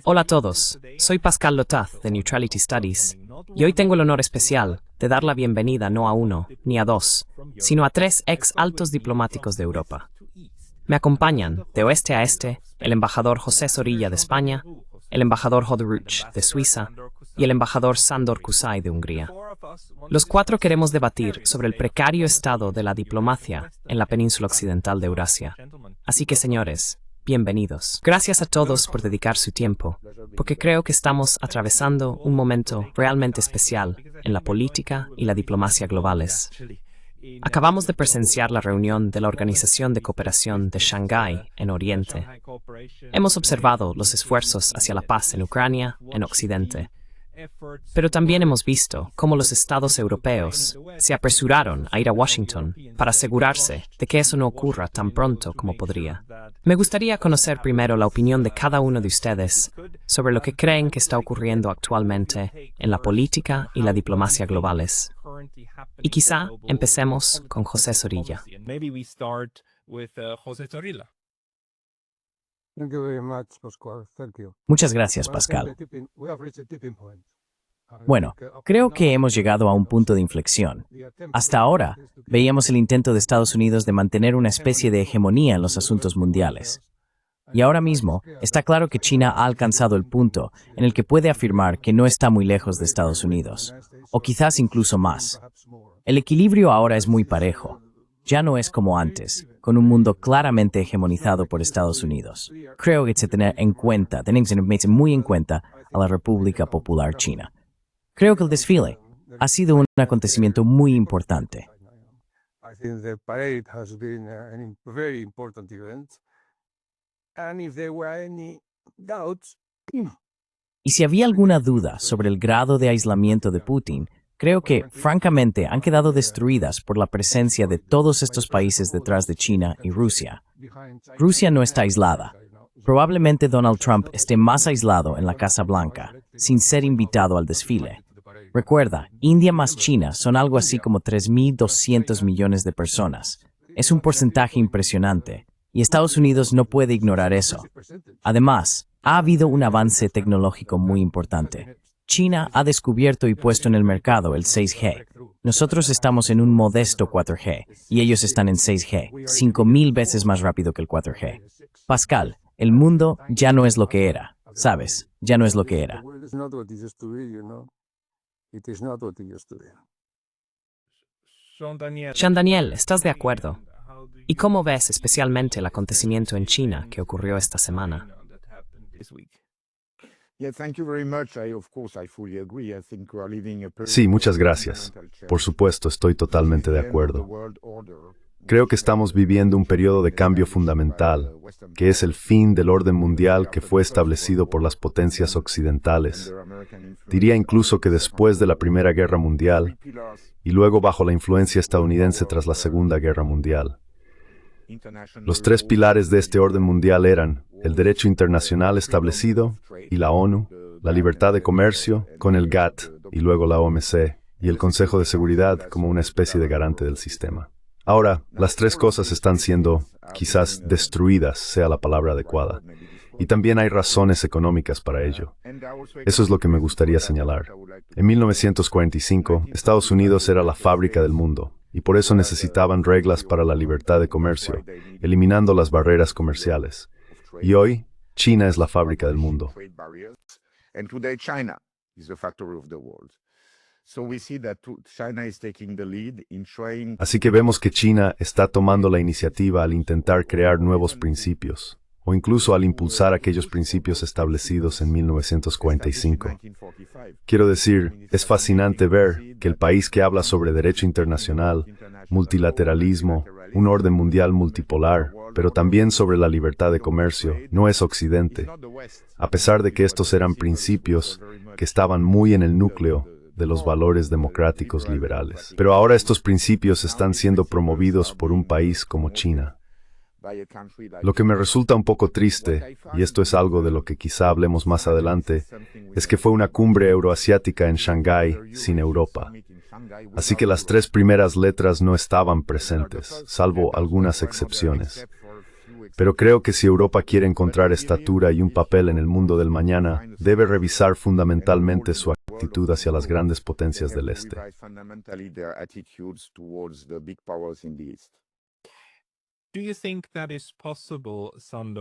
Hola a todos, soy Pascal Lotaz de Neutrality Studies y hoy tengo el honor especial de dar la bienvenida no a uno ni a dos, sino a tres ex altos diplomáticos de Europa. Me acompañan de oeste a este el embajador José Zorrilla de España, el embajador Hodruch de Suiza y el embajador Sándor Kuzay de Hungría. Los cuatro queremos debatir sobre el precario estado de la diplomacia en la península occidental de Eurasia. Así que, señores, bienvenidos. Gracias a todos por dedicar su tiempo, porque creo que estamos atravesando un momento realmente especial en la política y la diplomacia globales. Acabamos de presenciar la reunión de la Organización de Cooperación de Shanghái en Oriente. Hemos observado los esfuerzos hacia la paz en Ucrania, en Occidente. Pero también hemos visto cómo los estados europeos se apresuraron a ir a Washington para asegurarse de que eso no ocurra tan pronto como podría. Me gustaría conocer primero la opinión de cada uno de ustedes sobre lo que creen que está ocurriendo actualmente en la política y la diplomacia globales. Y quizá empecemos con José Zorrilla. Muchas gracias, Pascal. Bueno, creo que hemos llegado a un punto de inflexión. Hasta ahora, veíamos el intento de Estados Unidos de mantener una especie de hegemonía en los asuntos mundiales. Y ahora mismo, está claro que China ha alcanzado el punto en el que puede afirmar que no está muy lejos de Estados Unidos, o quizás incluso más. El equilibrio ahora es muy parejo. Ya no es como antes, con un mundo claramente hegemonizado por Estados Unidos. Creo que hay que tener muy en cuenta a la República Popular China. Creo que el desfile ha sido un acontecimiento muy importante. Y si había alguna duda sobre el grado de aislamiento de Putin, creo que, francamente, han quedado destruidas por la presencia de todos estos países detrás de China y Rusia. Rusia no está aislada. Probablemente Donald Trump esté más aislado en la Casa Blanca, sin ser invitado al desfile. Recuerda, India más China son algo así como 3.200 millones de personas. Es un porcentaje impresionante, y Estados Unidos no puede ignorar eso. Además, ha habido un avance tecnológico muy importante. China ha descubierto y puesto en el mercado el 6G. Nosotros estamos en un modesto 4G, y ellos están en 6G, 5.000 veces más rápido que el 4G. Pascal, el mundo ya no es lo que era, ¿sabes? Ya no es lo que era. Jean Daniel, ¿estás de acuerdo? ¿Y cómo ves especialmente el acontecimiento en China que ocurrió esta semana? Sí, muchas gracias. Por supuesto, estoy totalmente de acuerdo. Creo que estamos viviendo un periodo de cambio fundamental, que es el fin del orden mundial que fue establecido por las potencias occidentales. Diría incluso que después de la Primera Guerra Mundial, y luego bajo la influencia estadounidense tras la Segunda Guerra Mundial. Los tres pilares de este orden mundial eran el derecho internacional establecido y la ONU, la libertad de comercio con el GATT y luego la OMC, y el Consejo de Seguridad como una especie de garante del sistema. Ahora, las tres cosas están siendo, quizás, destruidas, sea la palabra adecuada. Y también hay razones económicas para ello. Eso es lo que me gustaría señalar. En 1945, Estados Unidos era la fábrica del mundo, y por eso necesitaban reglas para la libertad de comercio, eliminando las barreras comerciales. Y hoy, China es la fábrica del mundo. Así que vemos que China está tomando la iniciativa al intentar crear nuevos principios, o incluso al impulsar aquellos principios establecidos en 1945. Quiero decir, es fascinante ver que el país que habla sobre derecho internacional, multilateralismo, un orden mundial multipolar, pero también sobre la libertad de comercio, no es Occidente, a pesar de que estos eran principios que estaban muy en el núcleo de los valores democráticos liberales. Pero ahora estos principios están siendo promovidos por un país como China. Lo que me resulta un poco triste, y esto es algo de lo que quizá hablemos más adelante, es que fue una cumbre euroasiática en Shanghái sin Europa. Así que las tres primeras letras no estaban presentes, salvo algunas excepciones. Pero creo que si Europa quiere encontrar estatura y un papel en el mundo del mañana, debe revisar fundamentalmente su actitud hacia las grandes potencias del Este.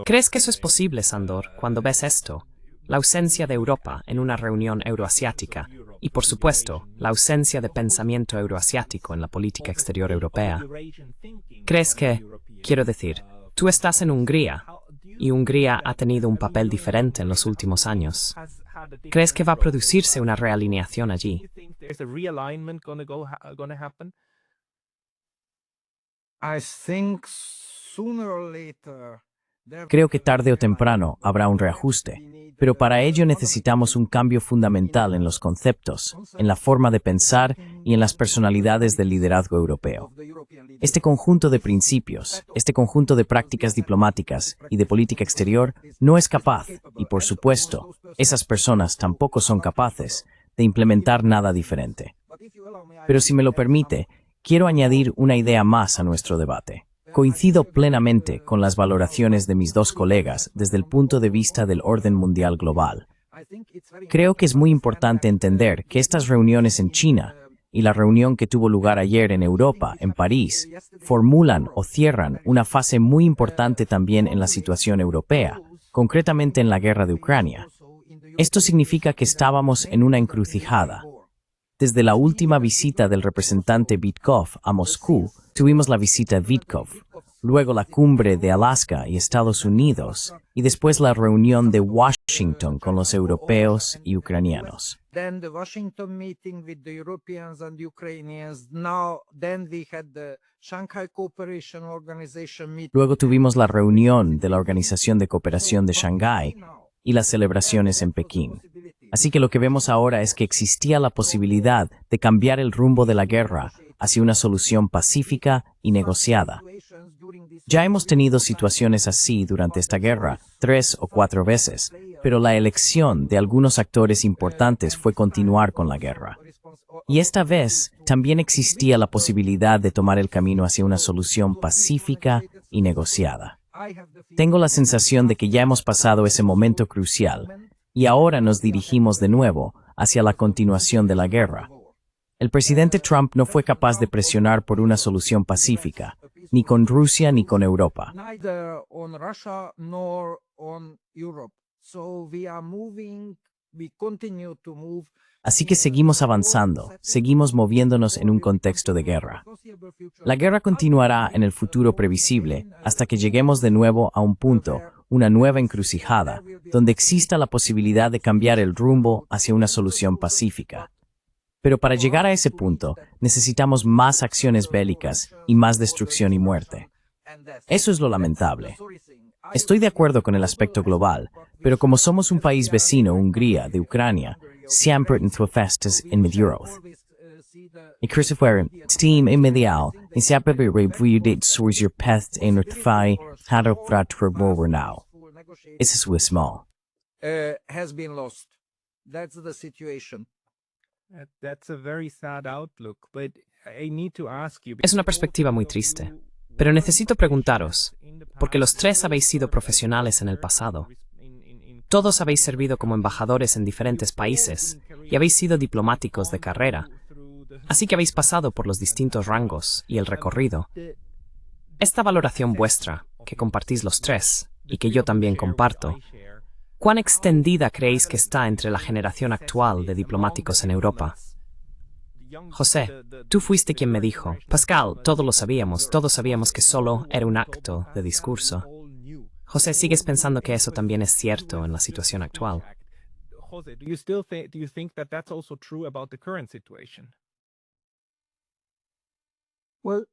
¿Crees que eso es posible, Sandor, cuando ves esto? La ausencia de Europa en una reunión euroasiática y, por supuesto, la ausencia de pensamiento euroasiático en la política exterior europea. ¿Crees que, quiero decir, tú estás en Hungría y Hungría ha tenido un papel diferente en los últimos años? ¿Crees que va a producirse una realineación allí? Creo que tarde o temprano habrá un reajuste, pero para ello necesitamos un cambio fundamental en los conceptos, en la forma de pensar y en las personalidades del liderazgo europeo. Este conjunto de principios, este conjunto de prácticas diplomáticas y de política exterior no es capaz, y por supuesto, esas personas tampoco son capaces, de implementar nada diferente. Pero si me lo permite, quiero añadir una idea más a nuestro debate. Coincido plenamente con las valoraciones de mis dos colegas desde el punto de vista del orden mundial global. Creo que es muy importante entender que estas reuniones en China y la reunión que tuvo lugar ayer en Europa, en París, formulan o cierran una fase muy importante también en la situación europea, concretamente en la guerra de Ucrania. Esto significa que estábamos en una encrucijada. Desde la última visita del representante Vitkov a Moscú, tuvimos la visita Vitkov, luego la cumbre de Alaska y Estados Unidos, y después la reunión de Washington con los europeos y ucranianos. Luego tuvimos la reunión de la Organización de Cooperación de Shanghái y las celebraciones en Pekín. Así que lo que vemos ahora es que existía la posibilidad de cambiar el rumbo de la guerra hacia una solución pacífica y negociada. Ya hemos tenido situaciones así durante esta guerra 3 o 4 veces, pero la elección de algunos actores importantes fue continuar con la guerra. Y esta vez también existía la posibilidad de tomar el camino hacia una solución pacífica y negociada. Tengo la sensación de que ya hemos pasado ese momento crucial y ahora nos dirigimos de nuevo hacia la continuación de la guerra. El presidente Trump no fue capaz de presionar por una solución pacífica, ni con Rusia ni con Europa. Así que seguimos avanzando, seguimos moviéndonos en un contexto de guerra. La guerra continuará en el futuro previsible hasta que lleguemos de nuevo a un punto, una nueva encrucijada, donde exista la posibilidad de cambiar el rumbo hacia una solución pacífica. Pero para llegar a ese punto, necesitamos más acciones bélicas y más destrucción y muerte. Eso es lo lamentable. Estoy de acuerdo con el aspecto global, pero como somos un país vecino, Hungría, de Ucrania, siempre enthusiastas en Medjugorje. Y Christopher, team medial, y siempre reviewed sur your path en Earthfy, how to forward now. Ese es su small. Has been lost. That's the situation. That's a very sad outlook, but I need to ask you. Es una perspectiva muy triste, pero necesito preguntaros, porque los tres habéis sido profesionales en el pasado. Todos habéis servido como embajadores en diferentes países y habéis sido diplomáticos de carrera, así que habéis pasado por los distintos rangos y el recorrido. Esta valoración vuestra, que compartís los tres, y que yo también comparto, ¿cuán extendida creéis que está entre la generación actual de diplomáticos en Europa? José, tú fuiste quien me dijo, Pascal, todos sabíamos que solo era un acto de discurso. José, ¿sigues pensando que eso también es cierto en la situación actual? Jose, do you think that that's also true about the current situation? Well,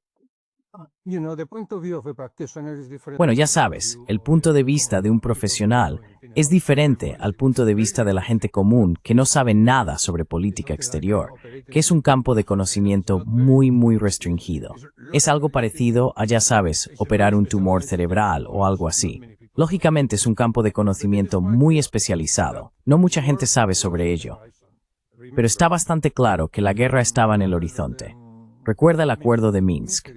the point of view of a practitioner is different. Bueno, ya sabes, el punto de vista de un profesional es diferente al punto de vista de la gente común que no sabe nada sobre política exterior, que es un campo de conocimiento muy restringido. Es algo parecido a, ya sabes, operar un tumor cerebral o algo así. Lógicamente es un campo de conocimiento muy especializado. No mucha gente sabe sobre ello. Pero está bastante claro que la guerra estaba en el horizonte. Recuerda el acuerdo de Minsk.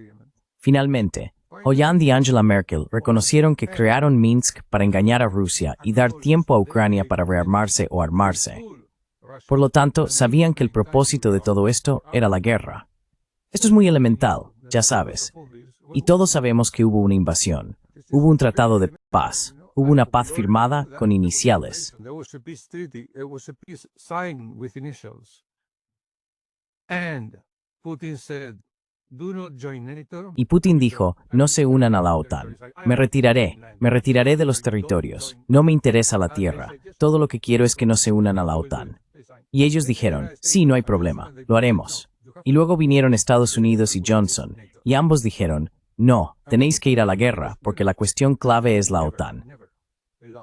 Finalmente, Hollande y Angela Merkel reconocieron que crearon Minsk para engañar a Rusia y dar tiempo a Ucrania para rearmarse o armarse. Por lo tanto, sabían que el propósito de todo esto era la guerra. Esto es muy elemental, ya sabes. Y todos sabemos que hubo una invasión. Hubo un tratado de paz. Hubo una paz firmada con iniciales. Y Putin dijo, no se unan a la OTAN. Me retiraré de los territorios. No me interesa la tierra. Todo lo que quiero es que no se unan a la OTAN. Y ellos dijeron, sí, no hay problema, lo haremos. Y luego vinieron Estados Unidos y Johnson, y ambos dijeron, no, tenéis que ir a la guerra, porque la cuestión clave es la OTAN.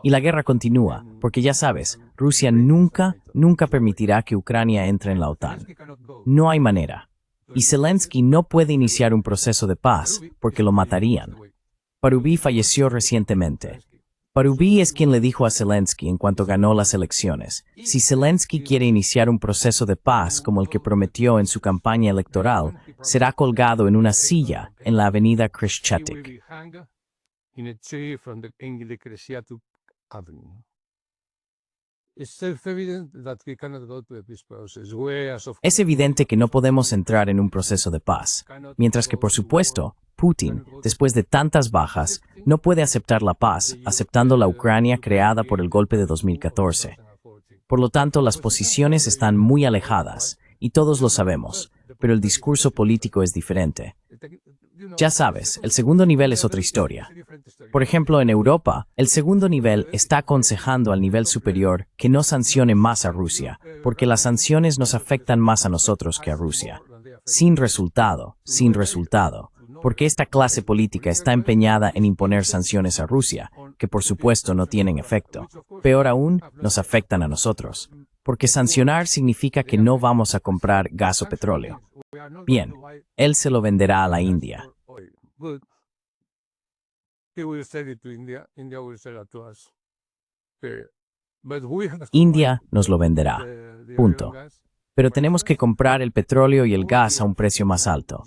Y la guerra continúa, porque ya sabes, Rusia nunca permitirá que Ucrania entre en la OTAN. No hay manera. Y Zelensky no puede iniciar un proceso de paz, porque lo matarían. Parubi falleció recientemente. Parubi es quien le dijo a Zelensky en cuanto ganó las elecciones, si Zelensky quiere iniciar un proceso de paz como el que prometió en su campaña electoral, será colgado en una silla en la avenida Kreshchatyk. Es evidente que no podemos entrar en un proceso de paz, mientras que, por supuesto, Putin, después de tantas bajas, no puede aceptar la paz, aceptando la Ucrania creada por el golpe de 2014. Por lo tanto, las posiciones están muy alejadas, y todos lo sabemos, pero el discurso político es diferente. Ya sabes, el segundo nivel es otra historia. Por ejemplo, en Europa, el segundo nivel está aconsejando al nivel superior que no sancione más a Rusia, porque las sanciones nos afectan más a nosotros que a Rusia. Sin resultado, porque esta clase política está empeñada en imponer sanciones a Rusia, que por supuesto no tienen efecto. Peor aún, nos afectan a nosotros, porque sancionar significa que no vamos a comprar gas o petróleo. Bien, él se lo venderá a la India. India nos lo venderá. Punto. Pero tenemos que comprar el petróleo y el gas a un precio más alto.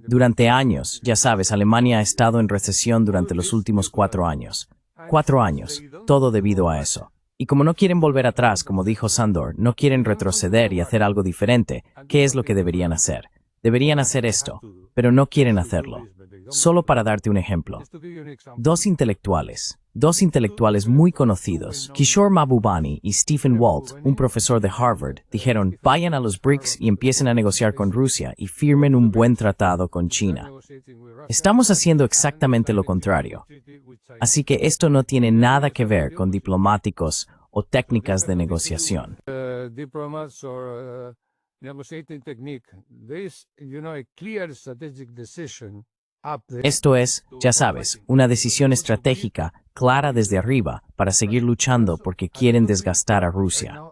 Durante años, ya sabes, Alemania ha estado en recesión durante los últimos 4 años. 4 años, todo debido a eso. Y como no quieren volver atrás, como dijo Sandor, no quieren retroceder y hacer algo diferente, ¿qué es lo que deberían hacer? Deberían hacer esto, pero no quieren hacerlo. Solo para darte un ejemplo. Dos intelectuales muy conocidos, Kishore Mahbubani y Stephen Walt, un profesor de Harvard, dijeron, vayan a los BRICS y empiecen a negociar con Rusia y firmen un buen tratado con China. Estamos haciendo exactamente lo contrario. Así que esto no tiene nada que ver con diplomáticos o técnicas de negociación. Esto es, ya sabes, una decisión estratégica clara desde arriba para seguir luchando porque quieren desgastar a Rusia.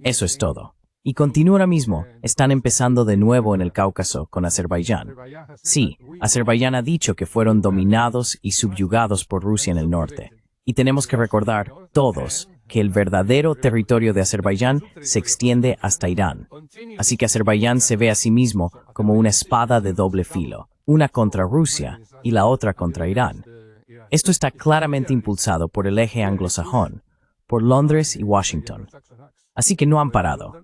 Eso es todo. Y continúa ahora mismo, están empezando de nuevo en el Cáucaso con Azerbaiyán. Sí, Azerbaiyán ha dicho que fueron dominados y subyugados por Rusia en el norte. Y tenemos que recordar, todos, que el verdadero territorio de Azerbaiyán se extiende hasta Irán. Así que Azerbaiyán se ve a sí mismo como una espada de doble filo, una contra Rusia y la otra contra Irán. Esto está claramente impulsado por el eje anglosajón, por Londres y Washington. Así que no han parado.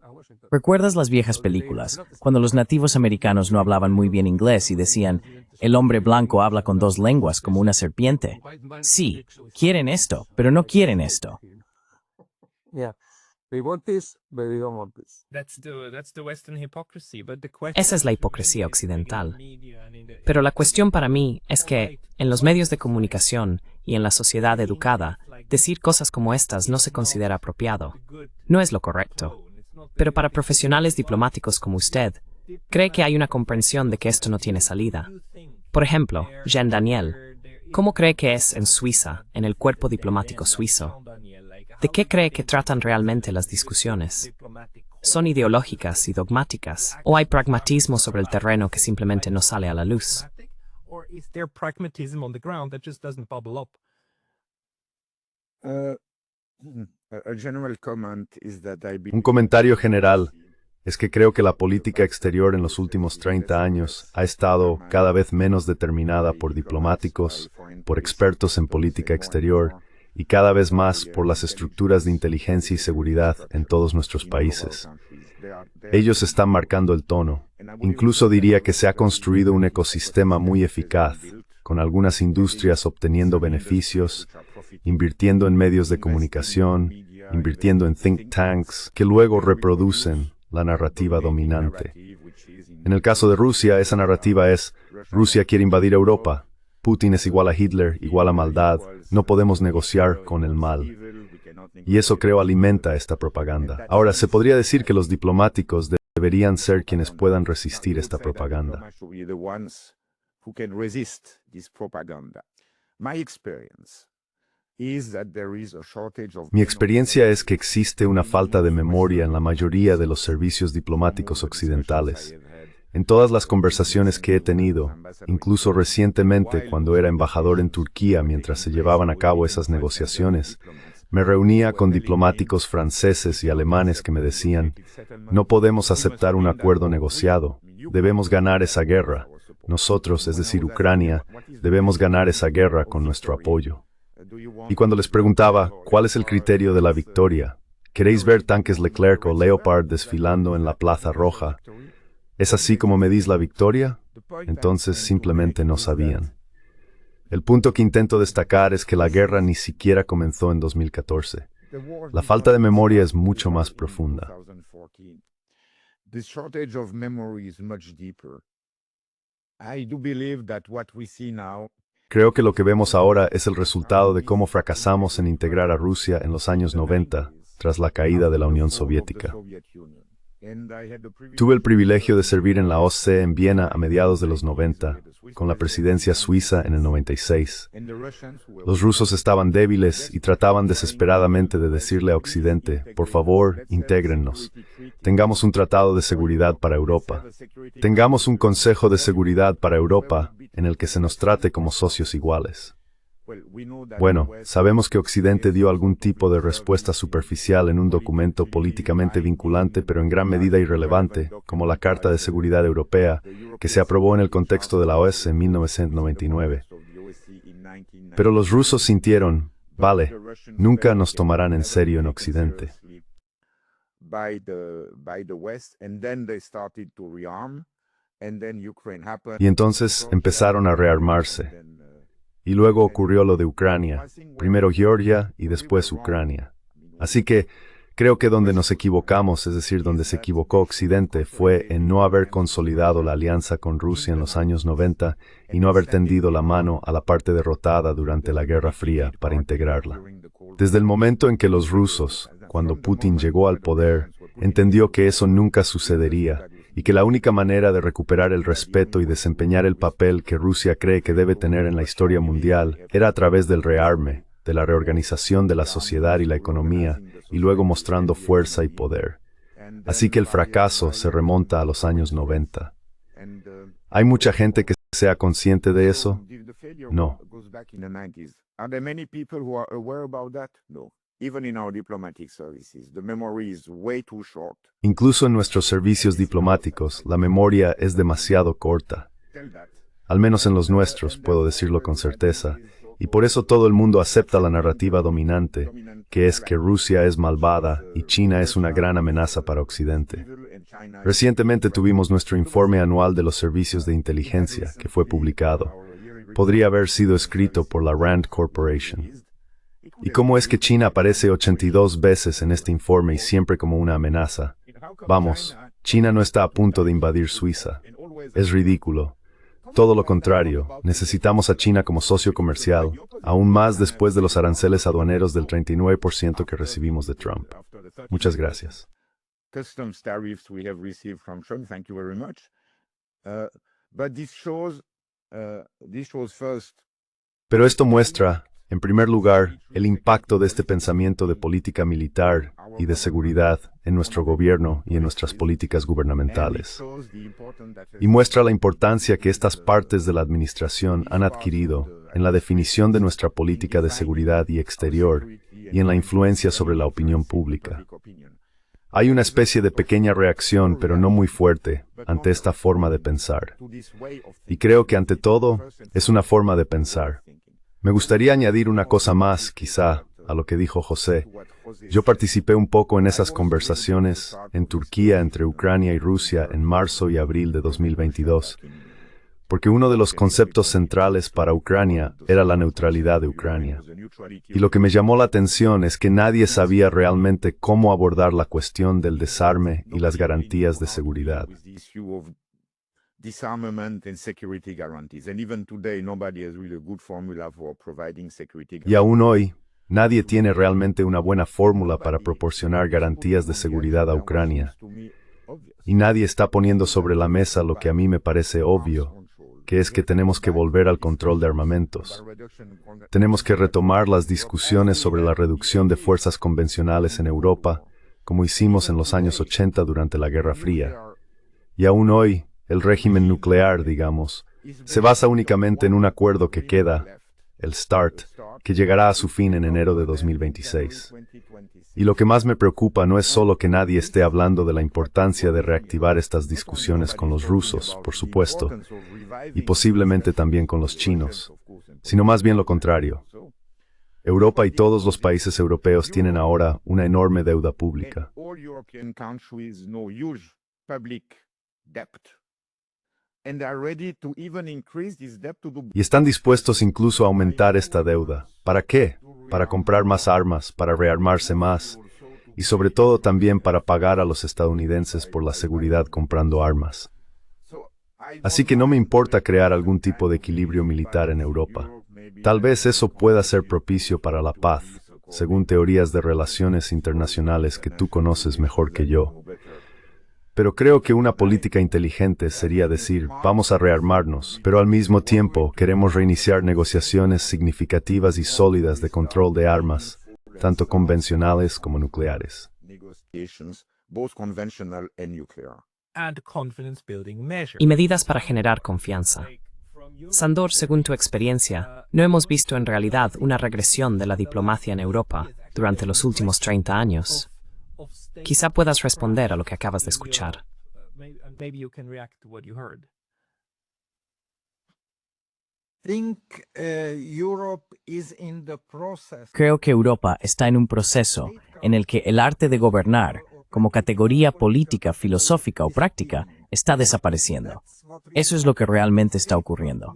¿Recuerdas las viejas películas, cuando los nativos americanos no hablaban muy bien inglés y decían, el hombre blanco habla con 2 lenguas como una serpiente? Sí, quieren esto, pero no quieren esto. Esa es la hipocresía occidental. Pero la cuestión para mí es que, en los medios de comunicación y en la sociedad educada, decir cosas como estas no se considera apropiado. No es lo correcto. Pero para profesionales diplomáticos como usted, ¿cree que hay una comprensión de que esto no tiene salida? Por ejemplo, Jean Daniel, ¿cómo cree que es en Suiza, en el cuerpo diplomático suizo? ¿De qué cree que tratan realmente las discusiones? ¿Son ideológicas y dogmáticas? ¿O hay pragmatismo sobre el terreno que simplemente no sale a la luz? Un comentario general es que creo que la política exterior en los últimos 30 años ha estado cada vez menos determinada por diplomáticos, por expertos en política exterior y cada vez más por las estructuras de inteligencia y seguridad en todos nuestros países. Ellos están marcando el tono. Incluso diría que se ha construido un ecosistema muy eficaz, con algunas industrias obteniendo beneficios, invirtiendo en medios de comunicación, invirtiendo en think tanks, que luego reproducen la narrativa dominante. En el caso de Rusia, esa narrativa es: Rusia quiere invadir Europa, Putin es igual a Hitler, igual a maldad, no podemos negociar con el mal. Y eso, creo, alimenta esta propaganda. Ahora, se podría decir que los diplomáticos deberían ser quienes puedan resistir esta propaganda. Mi experiencia es que existe una falta de memoria en la mayoría de los servicios diplomáticos occidentales. En todas las conversaciones que he tenido, incluso recientemente cuando era embajador en Turquía mientras se llevaban a cabo esas negociaciones, me reunía con diplomáticos franceses y alemanes que me decían: no podemos aceptar un acuerdo negociado, debemos ganar esa guerra. Nosotros, es decir, Ucrania, debemos ganar esa guerra con nuestro apoyo. Y cuando les preguntaba, ¿cuál es el criterio de la victoria? ¿Queréis ver tanques Leclerc o Leopard desfilando en la Plaza Roja? ¿Es así como medís la victoria? Entonces simplemente no sabían. El punto que intento destacar es que la guerra ni siquiera comenzó en 2014. La falta de memoria es mucho más profunda. Creo que lo que vemos ahora es el resultado de cómo fracasamos en integrar a Rusia en los años 90, tras la caída de la Unión Soviética. Tuve el privilegio de servir en la OSCE en Viena a mediados de los 90, con la presidencia suiza en el 96. Los rusos estaban débiles y trataban desesperadamente de decirle a Occidente: por favor, intégrennos. Tengamos un tratado de seguridad para Europa. Tengamos un Consejo de Seguridad para Europa en el que se nos trate como socios iguales. Bueno, sabemos que Occidente dio algún tipo de respuesta superficial en un documento políticamente vinculante pero en gran medida irrelevante, como la Carta de Seguridad Europea, que se aprobó en el contexto de la OSCE en 1999. Pero los rusos sintieron: vale, nunca nos tomarán en serio en Occidente. Y entonces empezaron a rearmarse. Y luego ocurrió lo de Ucrania, primero Georgia y después Ucrania. Así que creo que donde nos equivocamos, es decir, donde se equivocó Occidente, fue en no haber consolidado la alianza con Rusia en los años 90 y no haber tendido la mano a la parte derrotada durante la Guerra Fría para integrarla. Desde el momento en que los rusos, cuando Putin llegó al poder, entendió que eso nunca sucedería, y que la única manera de recuperar el respeto y desempeñar el papel que Rusia cree que debe tener en la historia mundial era a través del rearme, de la reorganización de la sociedad y la economía, y luego mostrando fuerza y poder. Así que el fracaso se remonta a los años 90. ¿Hay mucha gente que sea consciente de eso? No. Incluso en nuestros servicios diplomáticos, la memoria es demasiado corta. Al menos en los nuestros, puedo decirlo con certeza, y por eso todo el mundo acepta la narrativa dominante, que es que Rusia es malvada y China es una gran amenaza para Occidente. Recientemente tuvimos nuestro informe anual de los servicios de inteligencia, que fue publicado. Podría haber sido escrito por la Rand Corporation. ¿Y cómo es que China aparece 82 veces en este informe y siempre como una amenaza? Vamos, China no está a punto de invadir Suiza. Es ridículo. Todo lo contrario, necesitamos a China como socio comercial, aún más después de los aranceles aduaneros del 39% que recibimos de Trump. Muchas gracias. Pero esto muestra, en primer lugar, el impacto de este pensamiento de política militar y de seguridad en nuestro gobierno y en nuestras políticas gubernamentales. Y muestra la importancia que estas partes de la administración han adquirido en la definición de nuestra política de seguridad y exterior y en la influencia sobre la opinión pública. Hay una especie de pequeña reacción, pero no muy fuerte, ante esta forma de pensar. Y creo que ante todo, es una forma de pensar. Me gustaría añadir una cosa más, quizá, a lo que dijo José. Yo participé un poco en esas conversaciones en Turquía entre Ucrania y Rusia en marzo y abril de 2022, porque uno de los conceptos centrales para Ucrania era la neutralidad de Ucrania. Y lo que me llamó la atención es que nadie sabía realmente cómo abordar la cuestión del desarme y las garantías de seguridad. Y aún hoy, nadie tiene realmente una buena fórmula para proporcionar garantías de seguridad a Ucrania. Y nadie está poniendo sobre la mesa lo que a mí me parece obvio, que es que tenemos que volver al control de armamentos. Tenemos que retomar las discusiones sobre la reducción de fuerzas convencionales en Europa, como hicimos en los años 80 durante la Guerra Fría. Y aún hoy, el régimen nuclear, digamos, se basa únicamente en un acuerdo que queda, el START, que llegará a su fin en enero de 2026. Y lo que más me preocupa no es solo que nadie esté hablando de la importancia de reactivar estas discusiones con los rusos, por supuesto, y posiblemente también con los chinos, sino más bien lo contrario. Europa y todos los países europeos tienen ahora una enorme deuda pública. Y están dispuestos incluso a aumentar esta deuda. ¿Para qué? Para comprar más armas, para rearmarse más, y sobre todo también para pagar a los estadounidenses por la seguridad comprando armas. Así que no me importa crear algún tipo de equilibrio militar en Europa. Tal vez eso pueda ser propicio para la paz, según teorías de relaciones internacionales que tú conoces mejor que yo. Pero creo que una política inteligente sería decir, vamos a rearmarnos, pero al mismo tiempo queremos reiniciar negociaciones significativas y sólidas de control de armas, tanto convencionales como nucleares. Y medidas para generar confianza. Sandor, según tu experiencia, no hemos visto en realidad una regresión de la diplomacia en Europa durante los últimos 30 años. Quizá puedas responder a lo que acabas de escuchar. Creo que Europa está en un proceso en el que el arte de gobernar, como categoría política, filosófica o práctica, está desapareciendo. Eso es lo que realmente está ocurriendo.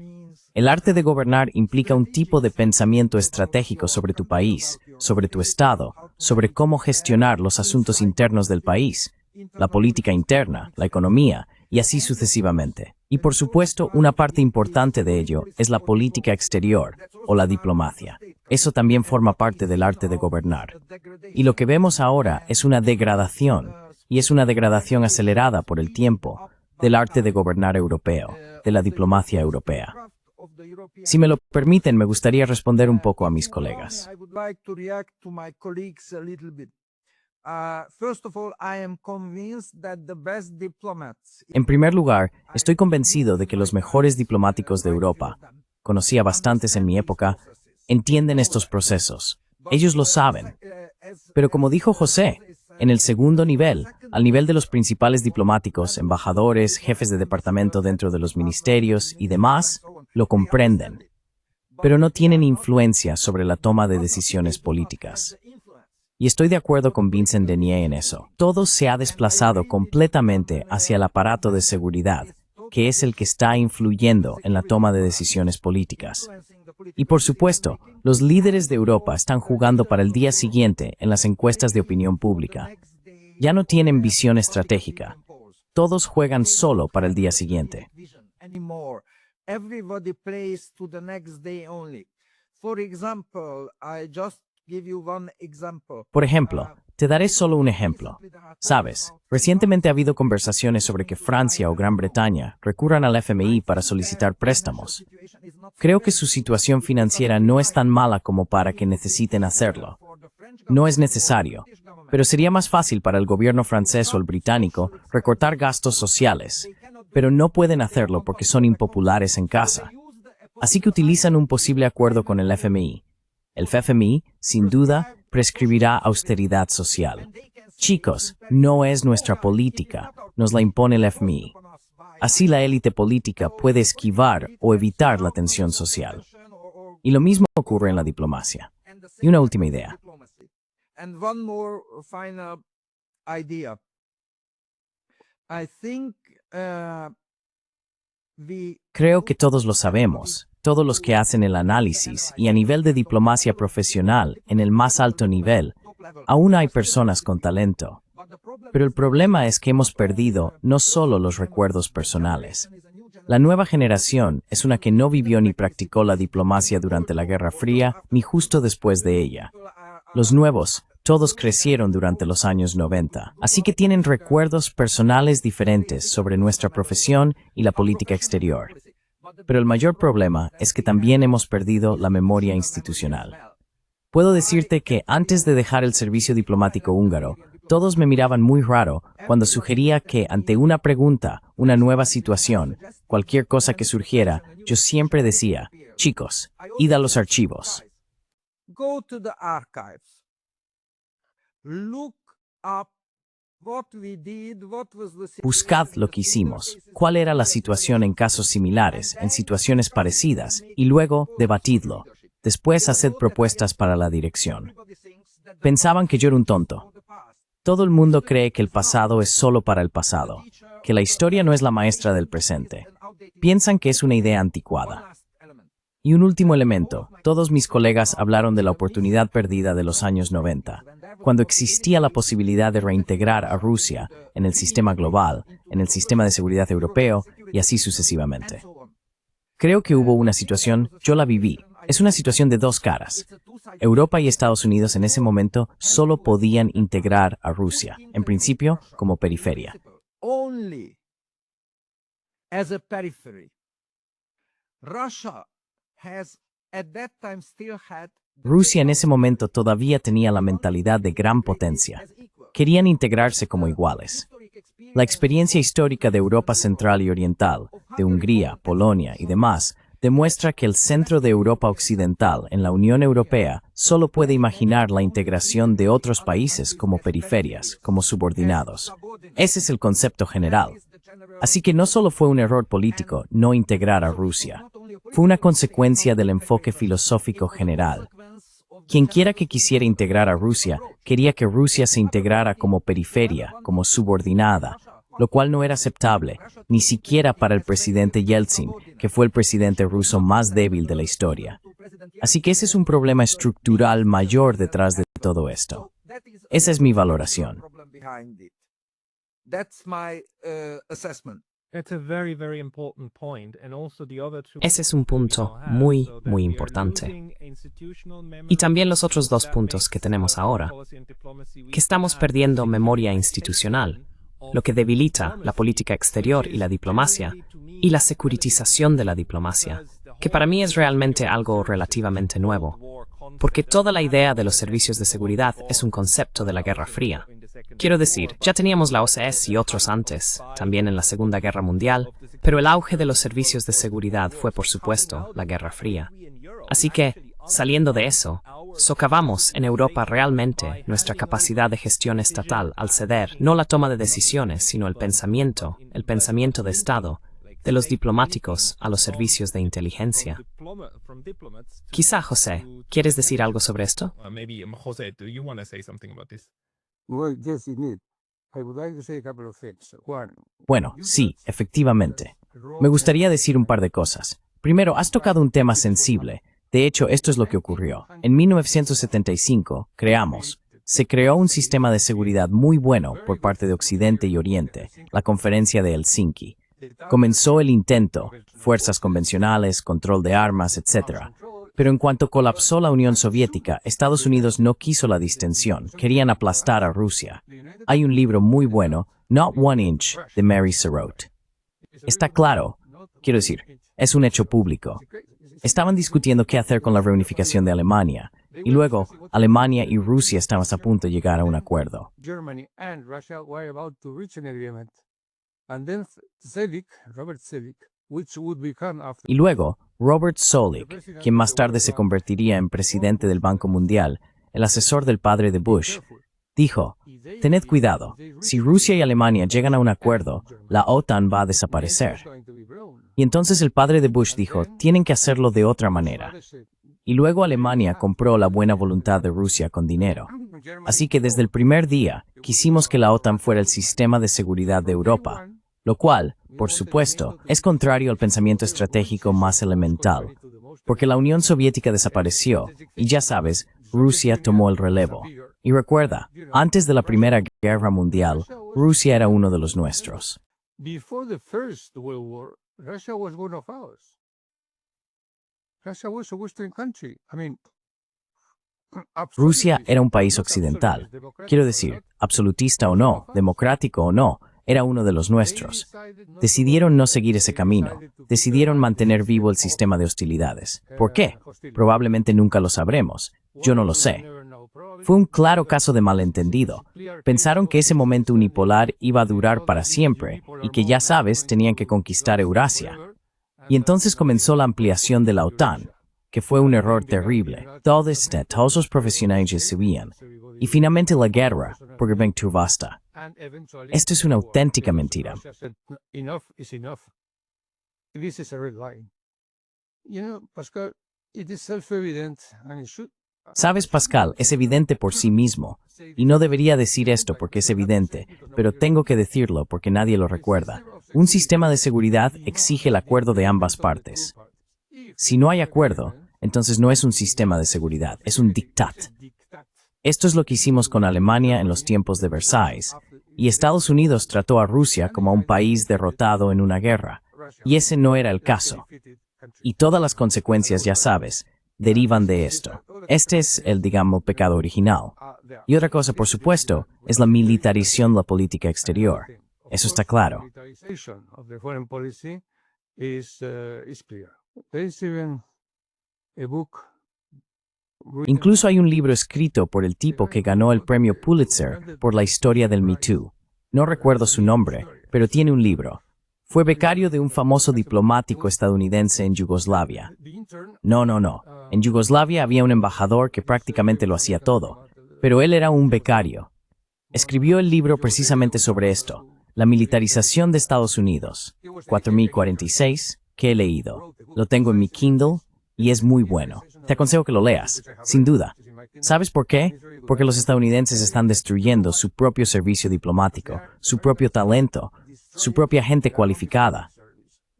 El arte de gobernar implica un tipo de pensamiento estratégico sobre tu país, sobre tu Estado, sobre cómo gestionar los asuntos internos del país, la política interna, la economía, y así sucesivamente. Y por supuesto, una parte importante de ello es la política exterior, o la diplomacia. Eso también forma parte del arte de gobernar. Y lo que vemos ahora es una degradación, y es una degradación acelerada por el tiempo, del arte de gobernar europeo, de la diplomacia europea. Si me lo permiten, me gustaría responder un poco a mis colegas. En primer lugar, estoy convencido de que los mejores diplomáticos de Europa, conocí a bastantes en mi época, entienden estos procesos. Ellos lo saben. Pero como dijo José, en el segundo nivel, al nivel de los principales diplomáticos, embajadores, jefes de departamento dentro de los ministerios y demás, lo comprenden, pero no tienen influencia sobre la toma de decisiones políticas. Y estoy de acuerdo con Vincent Denier en eso. Todo se ha desplazado completamente hacia el aparato de seguridad, que es el que está influyendo en la toma de decisiones políticas. Y por supuesto, los líderes de Europa están jugando para el día siguiente en las encuestas de opinión pública. Ya no tienen visión estratégica. Todos juegan solo para el día siguiente. Por ejemplo, te daré solo un ejemplo. Sabes, recientemente ha habido conversaciones sobre que Francia o Gran Bretaña recurran al FMI para solicitar préstamos. Creo que su situación financiera no es tan mala como para que necesiten hacerlo. No es necesario, pero sería más fácil para el gobierno francés o el británico recortar gastos sociales, pero no pueden hacerlo porque son impopulares en casa. Así que utilizan un posible acuerdo con el FMI. El FMI, sin duda, prescribirá austeridad social. Chicos, no es nuestra política, nos la impone el FMI. Así la élite política puede esquivar o evitar la tensión social. Y lo mismo ocurre en la diplomacia. Y una última idea. Creo que todos lo sabemos, todos los que hacen el análisis y a nivel de diplomacia profesional, en el más alto nivel, aún hay personas con talento. Pero el problema es que hemos perdido no solo los recuerdos personales. La nueva generación es una que no vivió ni practicó la diplomacia durante la Guerra Fría ni justo después de ella. Los nuevos, todos crecieron durante los años 90, así que tienen recuerdos personales diferentes sobre nuestra profesión y la política exterior. Pero el mayor problema es que también hemos perdido la memoria institucional. Puedo decirte que antes de dejar el servicio diplomático húngaro, todos me miraban muy raro cuando sugería que ante una pregunta, una nueva situación, cualquier cosa que surgiera, yo siempre decía, chicos, id a los archivos. Buscad lo que hicimos, cuál era la situación en casos similares, en situaciones parecidas, y luego debatidlo. Después haced propuestas para la dirección. Pensaban que yo era un tonto. Todo el mundo cree que el pasado es solo para el pasado, que la historia no es la maestra del presente. Piensan que es una idea anticuada. Y un último elemento, todos mis colegas hablaron de la oportunidad perdida de los años 90, cuando existía la posibilidad de reintegrar a Rusia en el sistema global, en el sistema de seguridad europeo y así sucesivamente. Creo que hubo una situación, yo la viví, es una situación de dos caras. Europa y Estados Unidos en ese momento solo podían integrar a Rusia, en principio como periferia. Rusia en ese momento todavía tenía la mentalidad de gran potencia. Querían integrarse como iguales. La experiencia histórica de Europa Central y Oriental, de Hungría, Polonia y demás, demuestra que el centro de Europa Occidental en la Unión Europea solo puede imaginar la integración de otros países como periferias, como subordinados. Ese es el concepto general. Así que no solo fue un error político no integrar a Rusia, fue una consecuencia del enfoque filosófico general. Quienquiera que quisiera integrar a Rusia, quería que Rusia se integrara como periferia, como subordinada, lo cual no era aceptable, ni siquiera para el presidente Yeltsin, que fue el presidente ruso más débil de la historia. Así que ese es un problema estructural mayor detrás de todo esto. Esa es mi valoración. Ese es un punto muy, muy importante. Y también los otros dos puntos que tenemos ahora, que estamos perdiendo memoria institucional, lo que debilita la política exterior y la diplomacia, y la securitización de la diplomacia, que para mí es realmente algo relativamente nuevo, porque toda la idea de los servicios de seguridad es un concepto de la Guerra Fría. Quiero decir, ya teníamos la OCS y otros antes, también en la Segunda Guerra Mundial, pero el auge de los servicios de seguridad fue, por supuesto, la Guerra Fría. Así que, saliendo de eso, socavamos en Europa realmente nuestra capacidad de gestión estatal al ceder no la toma de decisiones, sino el pensamiento de Estado, de los diplomáticos a los servicios de inteligencia. Quizá, José, ¿quieres decir algo sobre esto? Bueno, sí, efectivamente. Me gustaría decir un par de cosas. Primero, has tocado un tema sensible. De hecho, esto es lo que ocurrió. En 1975, se creó un sistema de seguridad muy bueno por parte de Occidente y Oriente, la Conferencia de Helsinki. Comenzó el intento, fuerzas convencionales, control de armas, etc. Pero en cuanto colapsó la Unión Soviética, Estados Unidos no quiso la distensión, querían aplastar a Rusia. Hay un libro muy bueno, Not One Inch, de Mary Sarraute. Está claro, quiero decir, es un hecho público. Estaban discutiendo qué hacer con la reunificación de Alemania, y luego Alemania y Rusia estaban a punto de llegar a un acuerdo. Y luego, Robert Zoellick, quien más tarde se convertiría en presidente del Banco Mundial, el asesor del padre de Bush, dijo, tened cuidado. Si Rusia y Alemania llegan a un acuerdo, la OTAN va a desaparecer. Y entonces el padre de Bush dijo, tienen que hacerlo de otra manera. Y luego Alemania compró la buena voluntad de Rusia con dinero. Así que desde el primer día quisimos que la OTAN fuera el sistema de seguridad de Europa, lo cual, por supuesto, es contrario al pensamiento estratégico más elemental, porque la Unión Soviética desapareció y ya sabes, Rusia tomó el relevo. Y recuerda, antes de la Primera Guerra Mundial, Rusia era uno de los nuestros. Before the First World War, Russia was one of ours. Russia was a Western country. I mean, Rusia era un país occidental. Quiero decir, absolutista o no, democrático o no, era uno de los nuestros. Decidieron no seguir ese camino. Decidieron mantener vivo el sistema de hostilidades. ¿Por qué? Probablemente nunca lo sabremos. Yo no lo sé. Fue un claro caso de malentendido. Pensaron que ese momento unipolar iba a durar para siempre y que, ya sabes, tenían que conquistar Eurasia. Y entonces comenzó la ampliación de la OTAN, que fue un error terrible. Todos los profesionales sabían. Y finalmente la guerra, porque ven tu basta. Esto es una auténtica mentira. Enough is enough. This is a red line. You know, Pascal, it is self-evident and it should. Sabes, Pascal, es evidente por sí mismo. Y no debería decir esto porque es evidente, pero tengo que decirlo porque nadie lo recuerda. Un sistema de seguridad exige el acuerdo de ambas partes. Si no hay acuerdo, entonces no es un sistema de seguridad, es un diktat. Esto es lo que hicimos con Alemania en los tiempos de Versalles, y Estados Unidos trató a Rusia como a un país derrotado en una guerra, y ese no era el caso. Y todas las consecuencias, ya sabes, derivan de esto. Este es el, digamos, pecado original. Y otra cosa, por supuesto, es la militarización de la política exterior. Eso está claro. Incluso hay un libro escrito por el tipo que ganó el premio Pulitzer por la historia del Me Too. No recuerdo su nombre, pero tiene un libro. Fue becario de un famoso diplomático estadounidense en Yugoslavia. No. En Yugoslavia había un embajador que prácticamente lo hacía todo, pero él era un becario. Escribió el libro precisamente sobre esto, la militarización de Estados Unidos, 4046, que he leído. Lo tengo en mi Kindle y es muy bueno. Te aconsejo que lo leas, sin duda. ¿Sabes por qué? Porque los estadounidenses están destruyendo su propio servicio diplomático, su propio talento, su propia gente cualificada.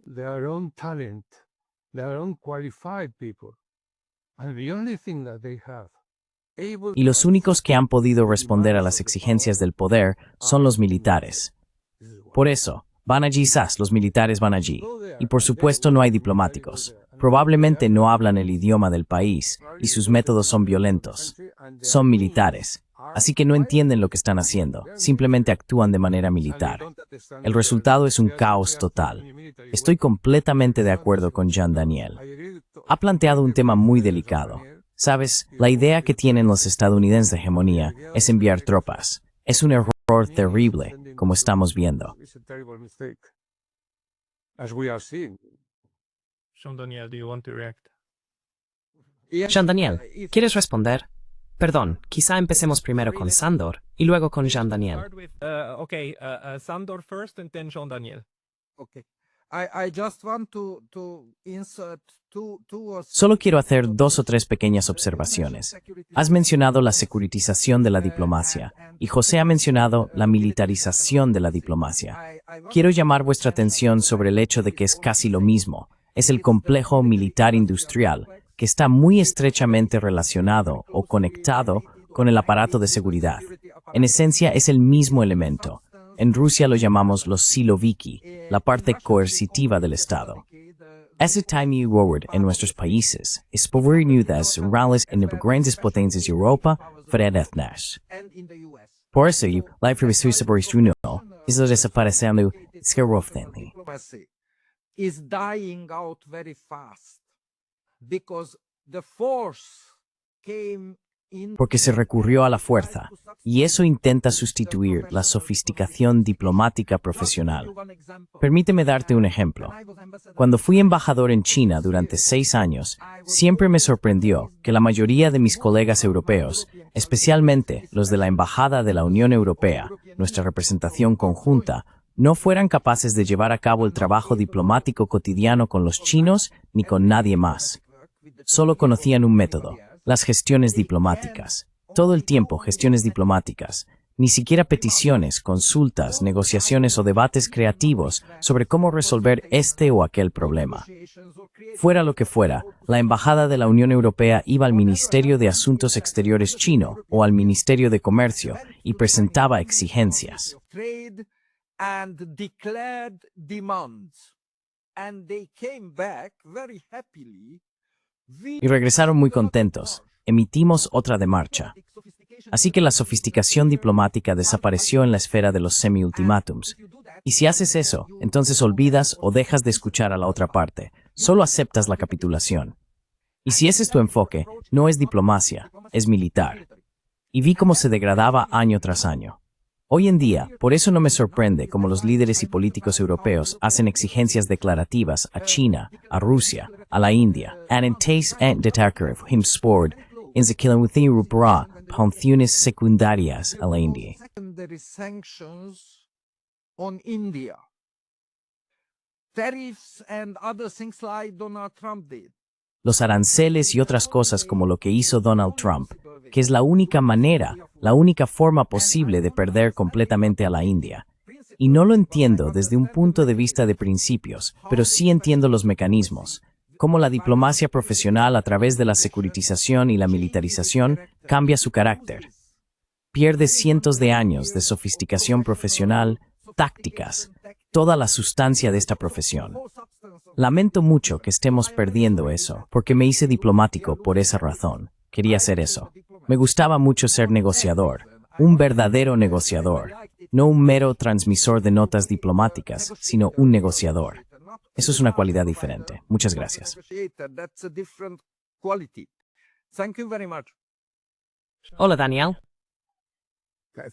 Their own talent, their own qualified people. And the only thing that they have Y los únicos que han podido responder a las exigencias del poder son los militares. Por eso, van allí, los militares van allí. Y por supuesto no hay diplomáticos. Probablemente no hablan el idioma del país y sus métodos son violentos. Son militares. Así que no entienden lo que están haciendo, simplemente actúan de manera militar. El resultado es un caos total. Estoy completamente de acuerdo con Jean Daniel. Ha planteado un tema muy delicado. Sabes, la idea que tienen los estadounidenses de hegemonía es enviar tropas. Es un error terrible, como estamos viendo. Jean-Daniel, do you want to react? Jean-Daniel, ¿quieres responder? Perdón, quizá empecemos primero con Sandor y luego con Jean-Daniel. Start with, Sandor first and then Jean-Daniel. Okay. I just want to insert two or Solo quiero hacer 2 o 3 pequeñas observaciones. Has mencionado la securitización de la diplomacia y José ha mencionado la militarización de la diplomacia. Quiero llamar vuestra atención sobre el hecho de que es casi lo mismo. Es el complejo militar industrial, que está muy estrechamente relacionado o conectado con el aparato de seguridad. En esencia es el mismo elemento. En Rusia lo llamamos los siloviki, la parte coercitiva del Estado. Ese time forward en nuestros países es powernudas rales en grandes potencias de Europa federales. Por eso, la información por estruno es lo desapareciendo escaroftenli. is dying out very fast because the force came in Porque se recurrió a la fuerza. y eso intenta sustituir la sofisticación diplomática profesional. Permíteme darte un ejemplo. Cuando fui embajador en China durante 6 años, siempre me sorprendió que la mayoría de mis colegas europeos, especialmente los de la Embajada de la Unión Europea, nuestra representación conjunta, no fueran capaces de llevar a cabo el trabajo diplomático cotidiano con los chinos ni con nadie más. Solo conocían un método, las gestiones diplomáticas. Todo el tiempo gestiones diplomáticas. Ni siquiera peticiones, consultas, negociaciones o debates creativos sobre cómo resolver este o aquel problema. Fuera lo que fuera, la Embajada de la Unión Europea iba al Ministerio de Asuntos Exteriores chino o al Ministerio de Comercio y presentaba exigencias. And declared demands. And they came back very happily. Y regresaron muy contentos. Emitimos otra de marcha. Así que la sofisticación diplomática desapareció en la esfera de los semi-ultimátums. Y si haces eso, entonces olvidas o dejas de escuchar a la otra parte. Solo aceptas la capitulación. Y si ese es tu enfoque, no es diplomacia, es militar. Y vi cómo se degradaba año tras año. Hoy en día, por eso no me sorprende cómo los líderes y políticos europeos hacen exigencias declarativas a China, a Rusia, a la India, antes de atacar sport en secundarias secundarias a la India. Secondary sanctions on India. Tariffs and other things like Donald Trump did. Los aranceles y otras cosas como lo que hizo Donald Trump, que es la única manera, la única forma posible de perder completamente a la India. Y no lo entiendo desde un punto de vista de principios, pero sí entiendo los mecanismos, cómo la diplomacia profesional a través de la securitización y la militarización cambia su carácter. Pierde cientos de años de sofisticación profesional, tácticas, toda la sustancia de esta profesión. Lamento mucho que estemos perdiendo eso, porque me hice diplomático por esa razón. Quería hacer eso. Me gustaba mucho ser negociador, un verdadero negociador, no un mero transmisor de notas diplomáticas, sino un negociador. Eso es una cualidad diferente. Muchas gracias. Hola, Daniel.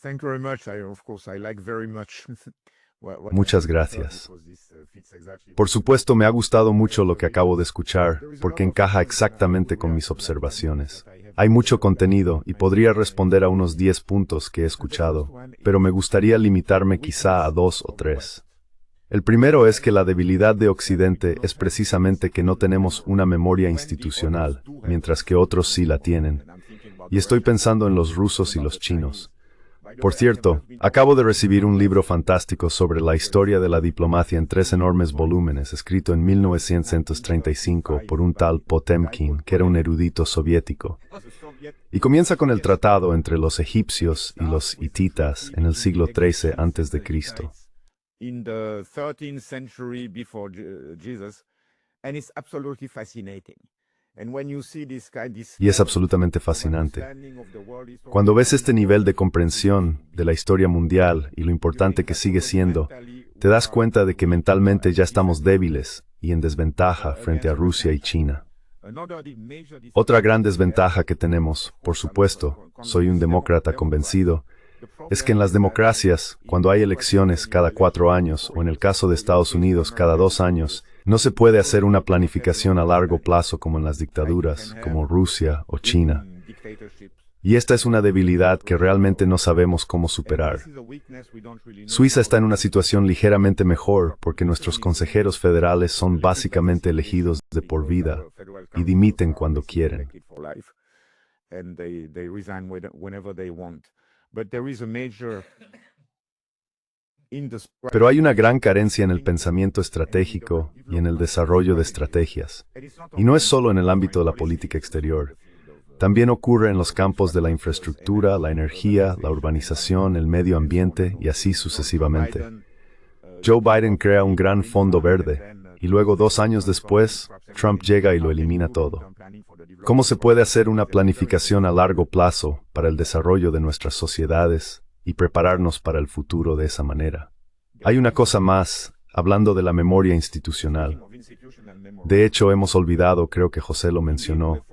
Thank you very much. Of course, I like very much. Muchas gracias. Por supuesto, me ha gustado mucho lo que acabo de escuchar, porque encaja exactamente con mis observaciones. Hay mucho contenido y podría responder a unos 10 puntos que he escuchado, pero me gustaría limitarme quizá a 2 o 3. El primero es que la debilidad de Occidente es precisamente que no tenemos una memoria institucional, mientras que otros sí la tienen. Y estoy pensando en los rusos y los chinos. Por cierto, acabo de recibir un libro fantástico sobre la historia de la diplomacia en 3 enormes volúmenes, escrito en 1935 por un tal Potemkin, que era un erudito soviético. Y comienza con el tratado entre los egipcios y los hititas en el siglo XIII a.C. In the 13th century before Jesus, and it's absolutely fascinating. Y es absolutamente fascinante. Cuando ves este nivel de comprensión de la historia mundial y lo importante que sigue siendo, te das cuenta de que mentalmente ya estamos débiles y en desventaja frente a Rusia y China. Otra gran desventaja que tenemos, por supuesto, soy un demócrata convencido, es que en las democracias, cuando hay elecciones cada 4 años, o en el caso de Estados Unidos cada 2 años, no se puede hacer una planificación a largo plazo como en las dictaduras, como Rusia o China. Y esta es una debilidad que realmente no sabemos cómo superar. Suiza está en una situación ligeramente mejor porque nuestros consejeros federales son básicamente elegidos de por vida y dimiten cuando quieren. Pero hay una gran carencia en el pensamiento estratégico y en el desarrollo de estrategias. Y no es solo en el ámbito de la política exterior. También ocurre en los campos de la infraestructura, la energía, la urbanización, el medio ambiente y así sucesivamente. Joe Biden crea un gran fondo verde y luego 2 años después, Trump llega y lo elimina todo. ¿Cómo se puede hacer una planificación a largo plazo para el desarrollo de nuestras sociedades y prepararnos para el futuro de esa manera? Hay una cosa más, hablando de la memoria institucional. De hecho, hemos olvidado, creo que José lo mencionó,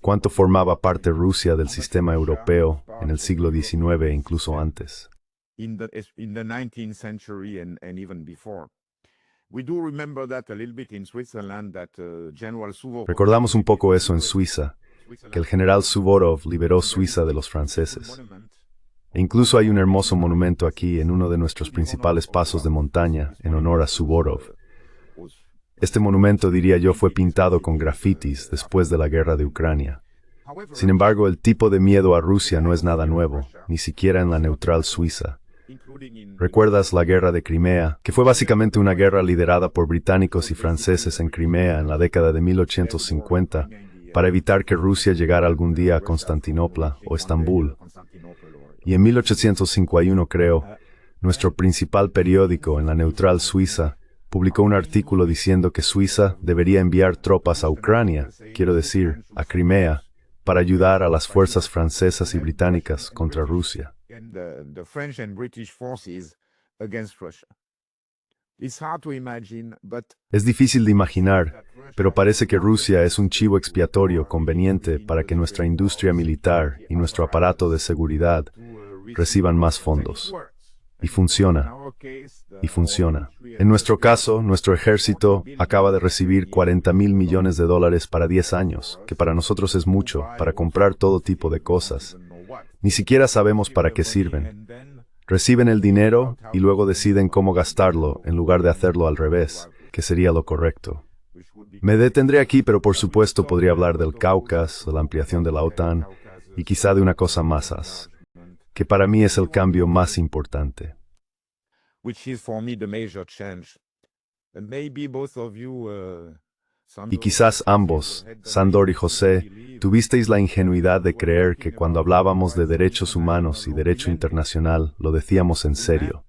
¿Cuánto formaba parte Rusia del sistema europeo en el siglo XIX e incluso antes? in the 19th century and even before. We do remember that a little bit in Switzerland that General Suvorov. Recordamos un poco eso en Suiza, que el general Suvorov liberó Suiza de los franceses. E incluso hay un hermoso monumento aquí en uno de nuestros principales pasos de montaña en honor a Suvorov. Este monumento, diría yo, fue pintado con grafitis después de la guerra de Ucrania. Sin embargo, el tipo de miedo a Rusia no es nada nuevo, ni siquiera en la neutral Suiza. ¿Recuerdas la guerra de Crimea, que fue básicamente una guerra liderada por británicos y franceses en Crimea en la década de 1850 para evitar que Rusia llegara algún día a Constantinopla o Estambul? Y en 1851, creo, nuestro principal periódico en la neutral Suiza publicó un artículo diciendo que Suiza debería enviar tropas a Ucrania, quiero decir, a Crimea, para ayudar a las fuerzas francesas y británicas contra Rusia. The French and British forces against Russia. It's hard to imagine, but Es difícil de imaginar, pero parece que Rusia es un chivo expiatorio conveniente para que nuestra industria militar y nuestro aparato de seguridad reciban más fondos. Y funciona. Y funciona. En nuestro caso, nuestro ejército acaba de recibir $40,000 millones para 10 años, que para nosotros es mucho, para comprar todo tipo de cosas. Ni siquiera sabemos para qué sirven. Reciben el dinero y luego deciden cómo gastarlo en lugar de hacerlo al revés, que sería lo correcto. Me detendré aquí, pero por supuesto podría hablar del Cáucaso, la ampliación de la OTAN y quizá de una cosa más, que para mí es el cambio más importante. which is for me the major change. And maybe both of you, Y quizás ambos, Sándor y José, tuvisteis la ingenuidad de creer que cuando hablábamos de derechos humanos y derecho internacional lo decíamos en serio.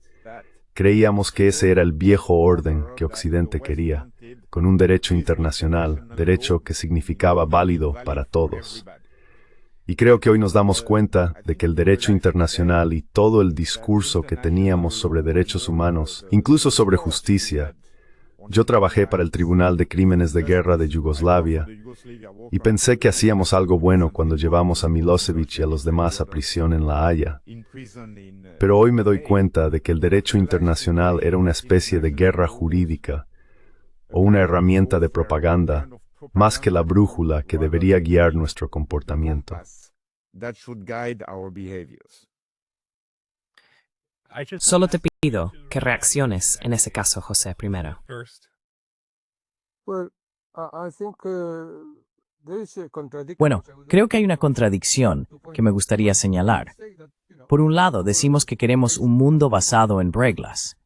Creíamos que ese era el viejo orden que Occidente quería, con un derecho internacional, derecho que significaba válido para todos. Y creo que hoy nos damos cuenta de que el derecho internacional y todo el discurso que teníamos sobre derechos humanos, incluso sobre justicia. Yo trabajé para el Tribunal de Crímenes de Guerra de Yugoslavia y pensé que hacíamos algo bueno cuando llevamos a Milosevic y a los demás a prisión en La Haya. Pero hoy me doy cuenta de que el derecho internacional era una especie de guerra jurídica o una herramienta de propaganda, más que la brújula que debería guiar nuestro comportamiento. that should guide our behaviors. Solo te pido que reacciones en ese caso, José, primero. Well, I think there is a contradiction. Bueno, creo que hay una contradicción que me gustaría señalar. Por un lado, decimos que queremos un mundo basado en reglas.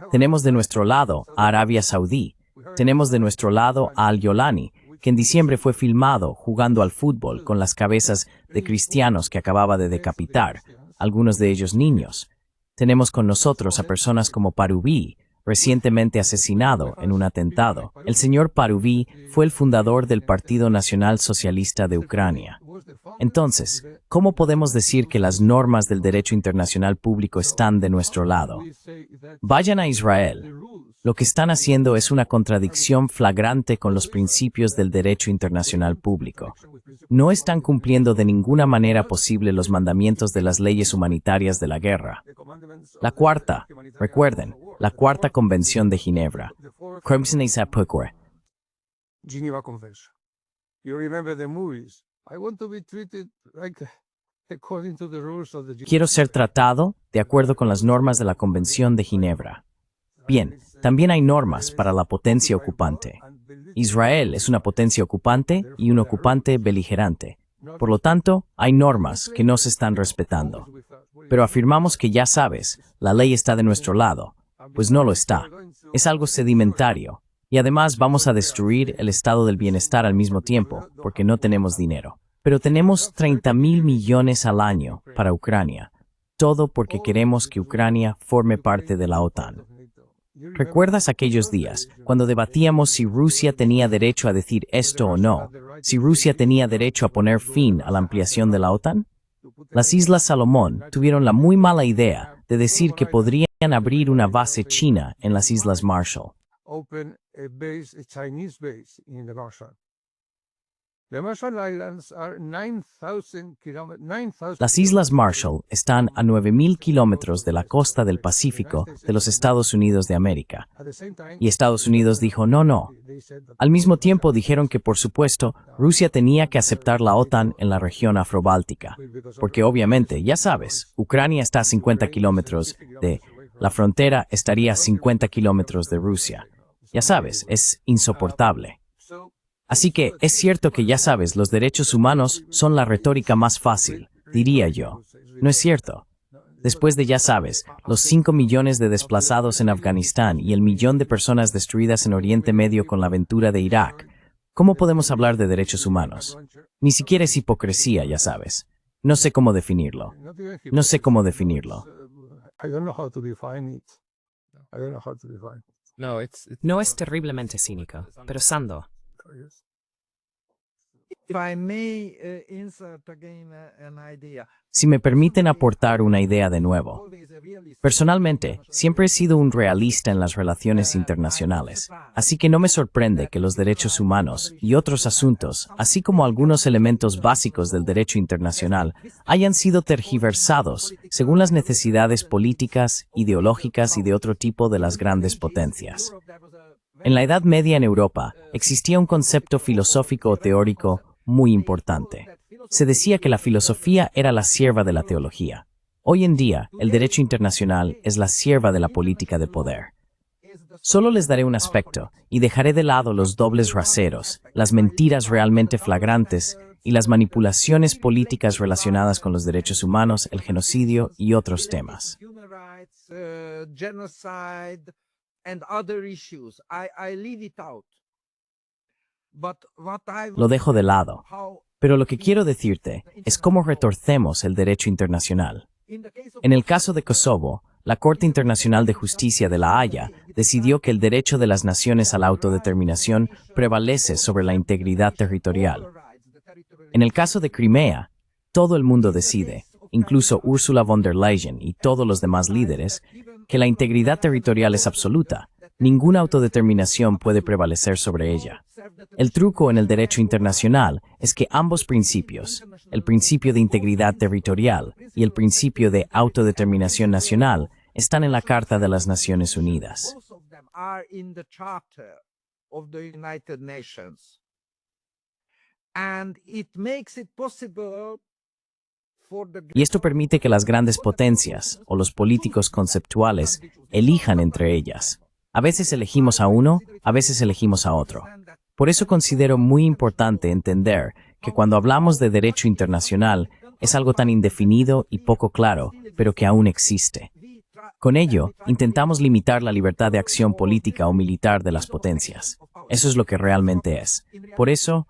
Tenemos de nuestro lado a Arabia Saudí. Tenemos de nuestro lado a Al-Yolani, que en diciembre fue filmado jugando al fútbol con las cabezas de cristianos que acababa de decapitar, algunos de ellos niños. Tenemos con nosotros a personas como Parubi, recientemente asesinado en un atentado. El señor Parubi fue el fundador del Partido Nacional Socialista de Ucrania. Entonces, ¿cómo podemos decir que las normas del derecho internacional público están de nuestro lado? Vayan a Israel. Lo que están haciendo es una contradicción flagrante con los principios del derecho internacional público. No están cumpliendo de ninguna manera posible los mandamientos de las leyes humanitarias de la guerra. La cuarta, recuerden, la cuarta Convención de Ginebra. Geneva Convention. You remember the movies. I want to be treated like according to the rules of the Quiero ser tratado de acuerdo con las normas de la Convención de Ginebra. Bien, también hay normas para la potencia ocupante. Israel es una potencia ocupante y un ocupante beligerante. Por lo tanto, hay normas que no se están respetando. Pero afirmamos que ya sabes, la ley está de nuestro lado. Pues no lo está. Es algo sedimentario. Y además vamos a destruir el estado del bienestar al mismo tiempo, porque no tenemos dinero. Pero tenemos 30,000 millones al año para Ucrania. Todo porque queremos que Ucrania forme parte de la OTAN. ¿Recuerdas aquellos días, cuando debatíamos si Rusia tenía derecho a decir esto o no? Si Rusia tenía derecho a poner fin a la ampliación de la OTAN? Las Islas Salomón tuvieron la muy mala idea de decir que podrían abrir una base china en las Islas Marshall. open a Chinese base in the Marshall. The Marshall Islands are 9,000 kilometers. 9,000 Las Islas Marshall están a 9.000 kilómetros de la costa del Pacífico de los Estados Unidos de América. At the same time, Y Estados Unidos dijo no. they said that Al mismo tiempo dijeron que, por supuesto, Rusia tenía que aceptar la OTAN en la región afrobáltica. Porque obviamente, ya sabes, Ucrania está a 50 kilómetros de la frontera, estaría a 50 kilómetros de Rusia. Ya sabes, es insoportable. so. Así que es cierto que, ya sabes, los derechos humanos son la retórica más fácil, diría yo. ¿No es cierto? Después de, ya sabes, los 5 millones de desplazados en Afganistán y el millón de personas destruidas en Oriente Medio con la aventura de Irak, ¿cómo podemos hablar de derechos humanos? Ni siquiera es hipocresía, ya sabes. No sé cómo definirlo. Not even No sé cómo definirlo. I don't know how to define it. I don't know how to define it. No, it's No es terriblemente cínico, pero Sando, If I may insert again an idea. Si me permiten aportar una idea de nuevo. Always a realist. Personalmente, siempre he sido un realista en las relaciones internacionales, así que no me sorprende que los derechos humanos y otros asuntos, así como algunos elementos básicos del derecho internacional, hayan sido tergiversados según las necesidades políticas, ideológicas y de otro tipo de las grandes potencias. En la Edad Media en Europa, existía un concepto filosófico o teórico muy importante. Se decía que la filosofía era la sierva de la teología. Hoy en día, el derecho internacional es la sierva de la política de poder. Solo les daré un aspecto y dejaré de lado los dobles raseros, las mentiras realmente flagrantes y las manipulaciones políticas relacionadas con los derechos humanos, el genocidio y otros temas. Human rights, genocide, and other issues. I leave it out. But what I Lo dejo de lado. how Pero lo que quiero decirte es cómo retorcemos el derecho internacional. in the case of En el caso de Kosovo, la Corte Internacional de Justicia de La Haya decidió que el derecho de las naciones a la autodeterminación prevalece sobre la integridad territorial. En el caso de Crimea, todo el mundo decide, incluso Ursula von der Leyen y todos los demás líderes, que la integridad territorial es absoluta. Ninguna autodeterminación puede prevalecer sobre ella. El truco en el derecho internacional es que ambos principios, el principio de integridad territorial y el principio de autodeterminación nacional, están en la Carta de las Naciones Unidas. both of them are in the Charter of the United Nations. And it makes it possible for the Y esto permite que las grandes potencias, o los políticos conceptuales, elijan entre ellas. A veces elegimos a uno, a veces elegimos a otro. Por eso considero muy importante entender que cuando hablamos de derecho internacional es algo tan indefinido y poco claro, pero que aún existe. Con ello, intentamos limitar la libertad de acción política o militar de las potencias. Eso es lo que realmente es. Por eso,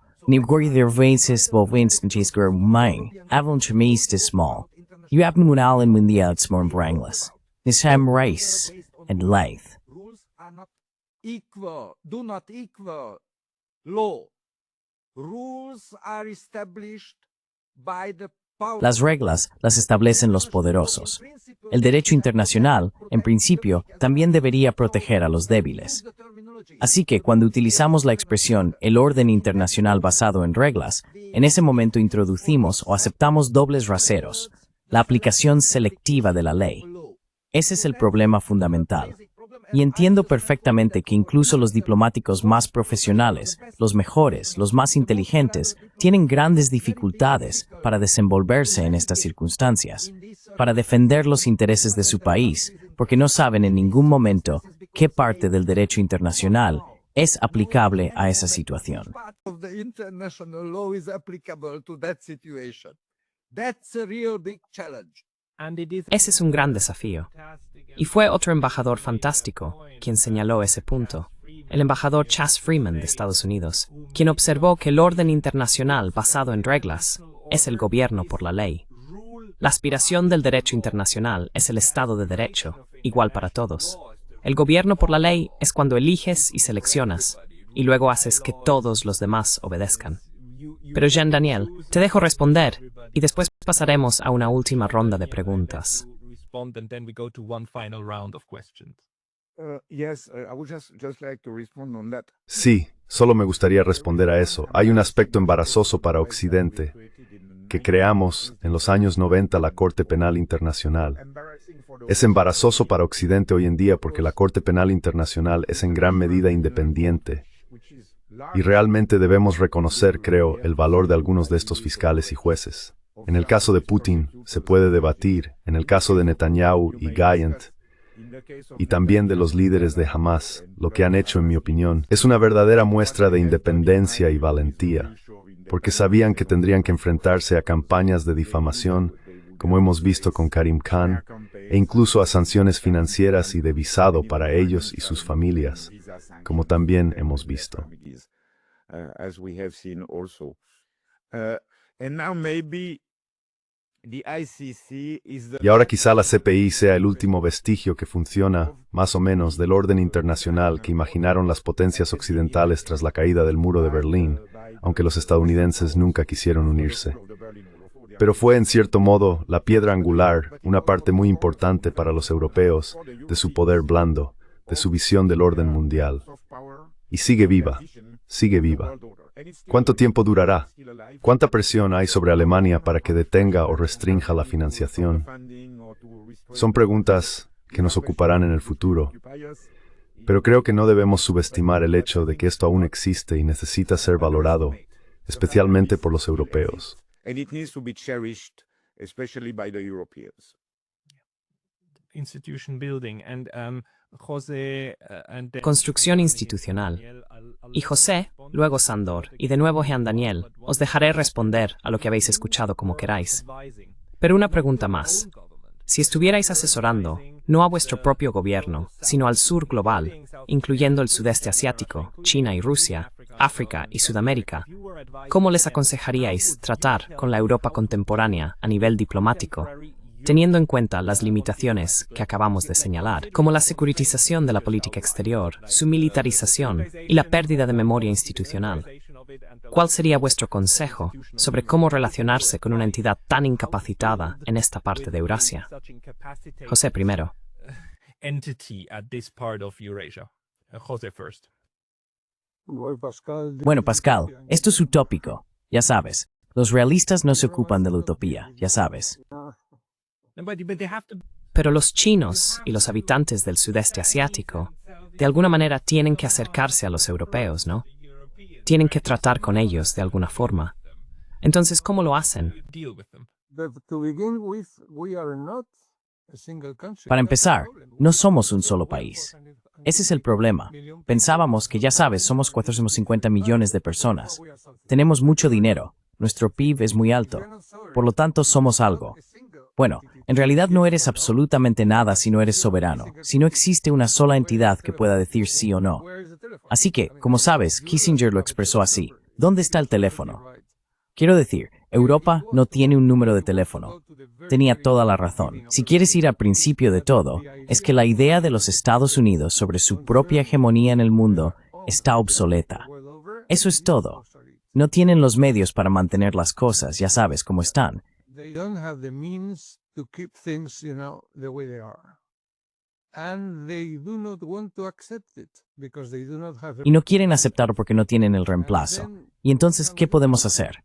rules are not equal, do not equal law. Rules are established by the power. Las reglas las establecen los poderosos. El derecho internacional, en principio, también debería proteger a los débiles. Así que cuando utilizamos la expresión el orden internacional basado en reglas, en ese momento introducimos o aceptamos dobles raseros, la aplicación selectiva de la ley. Ese es el problema fundamental. Y entiendo perfectamente que incluso los diplomáticos más profesionales, los mejores, los más inteligentes, tienen grandes dificultades para desenvolverse en estas circunstancias, para defender los intereses de su país, porque no saben en ningún momento qué parte del derecho internacional es aplicable a esa situación. Part of the international law is applicable to that situation. That's a real big challenge. and it is ese es un gran desafío. Y fue otro embajador fantástico quien señaló ese punto, el embajador Chas Freeman de Estados Unidos, quien observó que el orden internacional basado en reglas es el gobierno por la ley. La aspiración del derecho internacional es el Estado de Derecho, igual para todos. El gobierno por la ley es cuando eliges y seleccionas, y luego haces que todos los demás obedezcan. Pero Jean Daniel, te dejo responder, y después pasaremos a una última ronda de preguntas. respond, and then we go to one final round of questions. Yes, I would just like to respond on that. Sí, Solo me gustaría responder a eso. Hay un aspecto embarazoso para Occidente, que creamos en los años 90 la Corte Penal Internacional. Es embarazoso para Occidente hoy en día porque la Corte Penal Internacional es en gran medida independiente. Y realmente debemos reconocer, creo, el valor de algunos de estos fiscales y jueces. En el caso de Putin se puede debatir, en el caso de Netanyahu y Gallant, y también de los líderes de Hamas, lo que han hecho, en mi opinión, es una verdadera muestra de independencia y valentía, porque sabían que tendrían que enfrentarse a campañas de difamación, como hemos visto con Karim Khan, e incluso a sanciones financieras y de visado para ellos y sus familias, como también hemos visto. Y ahora quizá la CPI sea el último vestigio que funciona, más o menos, del orden internacional que imaginaron las potencias occidentales tras la caída del muro de Berlín, aunque los estadounidenses nunca quisieron unirse. Pero fue, en cierto modo, la piedra angular, una parte muy importante para los europeos, de su poder blando, de su visión del orden mundial. Y sigue viva, sigue viva. ¿Cuánto tiempo durará? ¿Cuánta presión hay sobre Alemania para que detenga o restrinja la financiación? Son preguntas que nos ocuparán en el futuro. Pero creo que no debemos subestimar el hecho de que esto aún existe y necesita ser valorado, especialmente por los europeos. Construcción institucional. Y José, luego Sandor, y de nuevo Jean Daniel, os dejaré responder a lo que habéis escuchado como queráis. Pero una pregunta más. Si estuvierais asesorando, no a vuestro propio gobierno, sino al sur global, incluyendo el sudeste asiático, China y Rusia, África y Sudamérica, ¿cómo les aconsejaríais tratar con la Europa contemporánea a nivel diplomático, teniendo en cuenta las limitaciones que acabamos de señalar, como la securitización de la política exterior, su militarización y la pérdida de memoria institucional? ¿Cuál sería vuestro consejo sobre cómo relacionarse con una entidad tan incapacitada en esta parte de Eurasia? José primero. Bueno, Pascal, esto es utópico, ya sabes. Los realistas no se ocupan de la utopía, ya sabes. Pero los chinos y los habitantes del sudeste asiático, de alguna manera tienen que acercarse a los europeos, ¿no? Tienen que tratar con ellos de alguna forma. Entonces, ¿cómo lo hacen? Para empezar, no somos un solo país. Ese es el problema. Pensábamos que, ya sabes, somos 450 millones de personas. Tenemos mucho dinero. Nuestro PIB es muy alto. Por lo tanto, somos algo. Bueno, en realidad no eres absolutamente nada si no eres soberano, si no existe una sola entidad que pueda decir sí o no. Así que, como sabes, Kissinger lo expresó así. ¿Dónde está el teléfono? Quiero decir, Europa no tiene un número de teléfono. Tenía toda la razón. Si quieres ir al principio de todo, es que la idea de los Estados Unidos sobre su propia hegemonía en el mundo está obsoleta. Eso es todo. No tienen los medios para mantener las cosas, ya sabes cómo están. Y no quieren aceptarlo porque no tienen el reemplazo. Y entonces, ¿qué podemos hacer?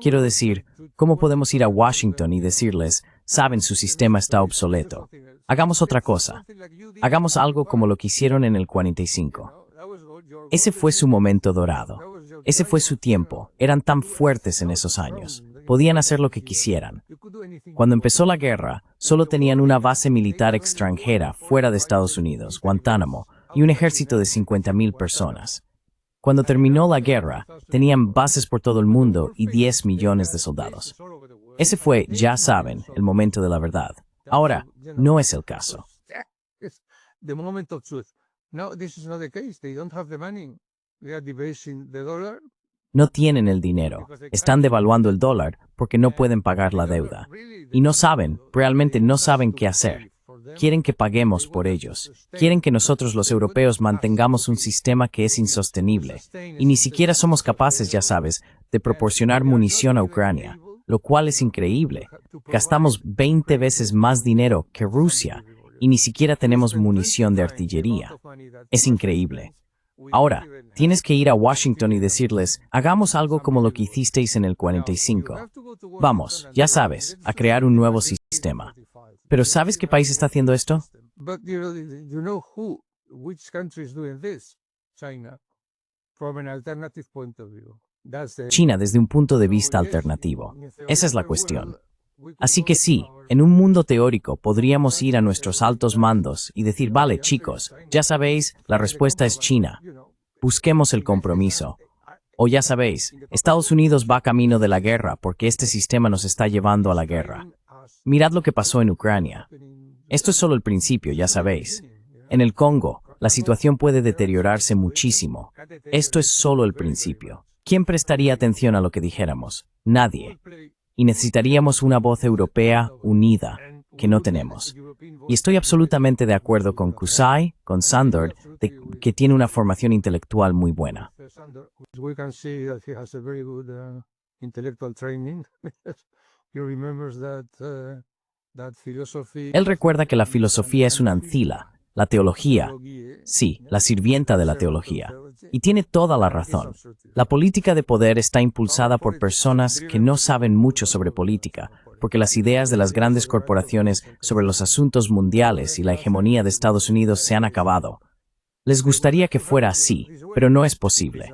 Quiero decir, ¿cómo podemos ir a Washington y decirles, saben, su sistema está obsoleto? Hagamos otra cosa. Hagamos algo como lo que hicieron en el 45. Ese fue su momento dorado. Ese fue su tiempo. Eran tan fuertes en esos años. Podían hacer lo que quisieran. Cuando empezó la guerra, solo tenían una base militar extranjera fuera de Estados Unidos, Guantánamo, y un ejército de 50,000 personas. Cuando terminó la guerra, tenían bases por todo el mundo y 10 millones de soldados. Ese fue, ya saben, el momento de la verdad. Ahora, no es el caso. No tienen el dinero. Están devaluando el dólar porque no pueden pagar la deuda. Y no saben, realmente no saben qué hacer. Quieren que paguemos por ellos. Quieren que nosotros los europeos mantengamos un sistema que es insostenible. Y ni siquiera somos capaces, ya sabes, de proporcionar munición a Ucrania, lo cual es increíble. Gastamos 20 veces más dinero que Rusia y ni siquiera tenemos munición de artillería. Es increíble. Ahora, tienes que ir a Washington y decirles, hagamos algo como lo que hicisteis en el 45. Vamos, ya sabes, a crear un nuevo sistema. Pero ¿sabes qué país está haciendo esto? But you know which country is doing this? China, from an alternative point of view. China desde un punto de vista alternativo. Esa es la cuestión. Así que sí, en un mundo teórico podríamos ir a nuestros altos mandos y decir, vale, chicos, ya sabéis, la respuesta es China. Busquemos el compromiso. O ya sabéis, Estados Unidos va camino de la guerra porque este sistema nos está llevando a la guerra. Mirad lo que pasó en Ucrania. Esto es solo el principio, ya sabéis. En el Congo, la situación puede deteriorarse muchísimo. Esto es solo el principio. ¿Quién prestaría atención a lo que dijéramos? Nadie. Y necesitaríamos una voz europea unida, que no tenemos. Y estoy absolutamente de acuerdo con Kusai, con Sandor, que tiene una formación intelectual muy buena. We can see that he has a very good intellectual training. He remembers that philosophy. Él recuerda que la filosofía es una ancila, la teología, sí, la sirvienta de la teología. Y tiene toda la razón. La política de poder está impulsada por personas que no saben mucho sobre política, porque las ideas de las grandes corporaciones sobre los asuntos mundiales y la hegemonía de Estados Unidos se han acabado. Les gustaría que fuera así, pero no es posible.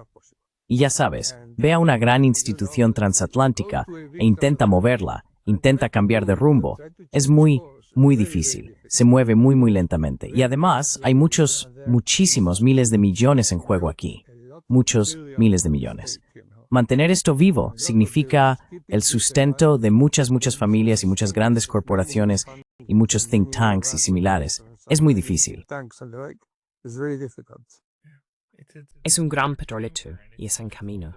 Y ya sabes, ve a una gran institución transatlántica e intenta moverla, intenta cambiar de rumbo. Es muy difícil. Se mueve muy lentamente. Y además, hay muchísimos miles de millones en juego aquí. Muchos miles de millones. Mantener esto vivo significa el sustento de muchas familias y muchas grandes corporaciones y muchos think tanks y similares. Es muy difícil. Es un gran petróleo y es en camino.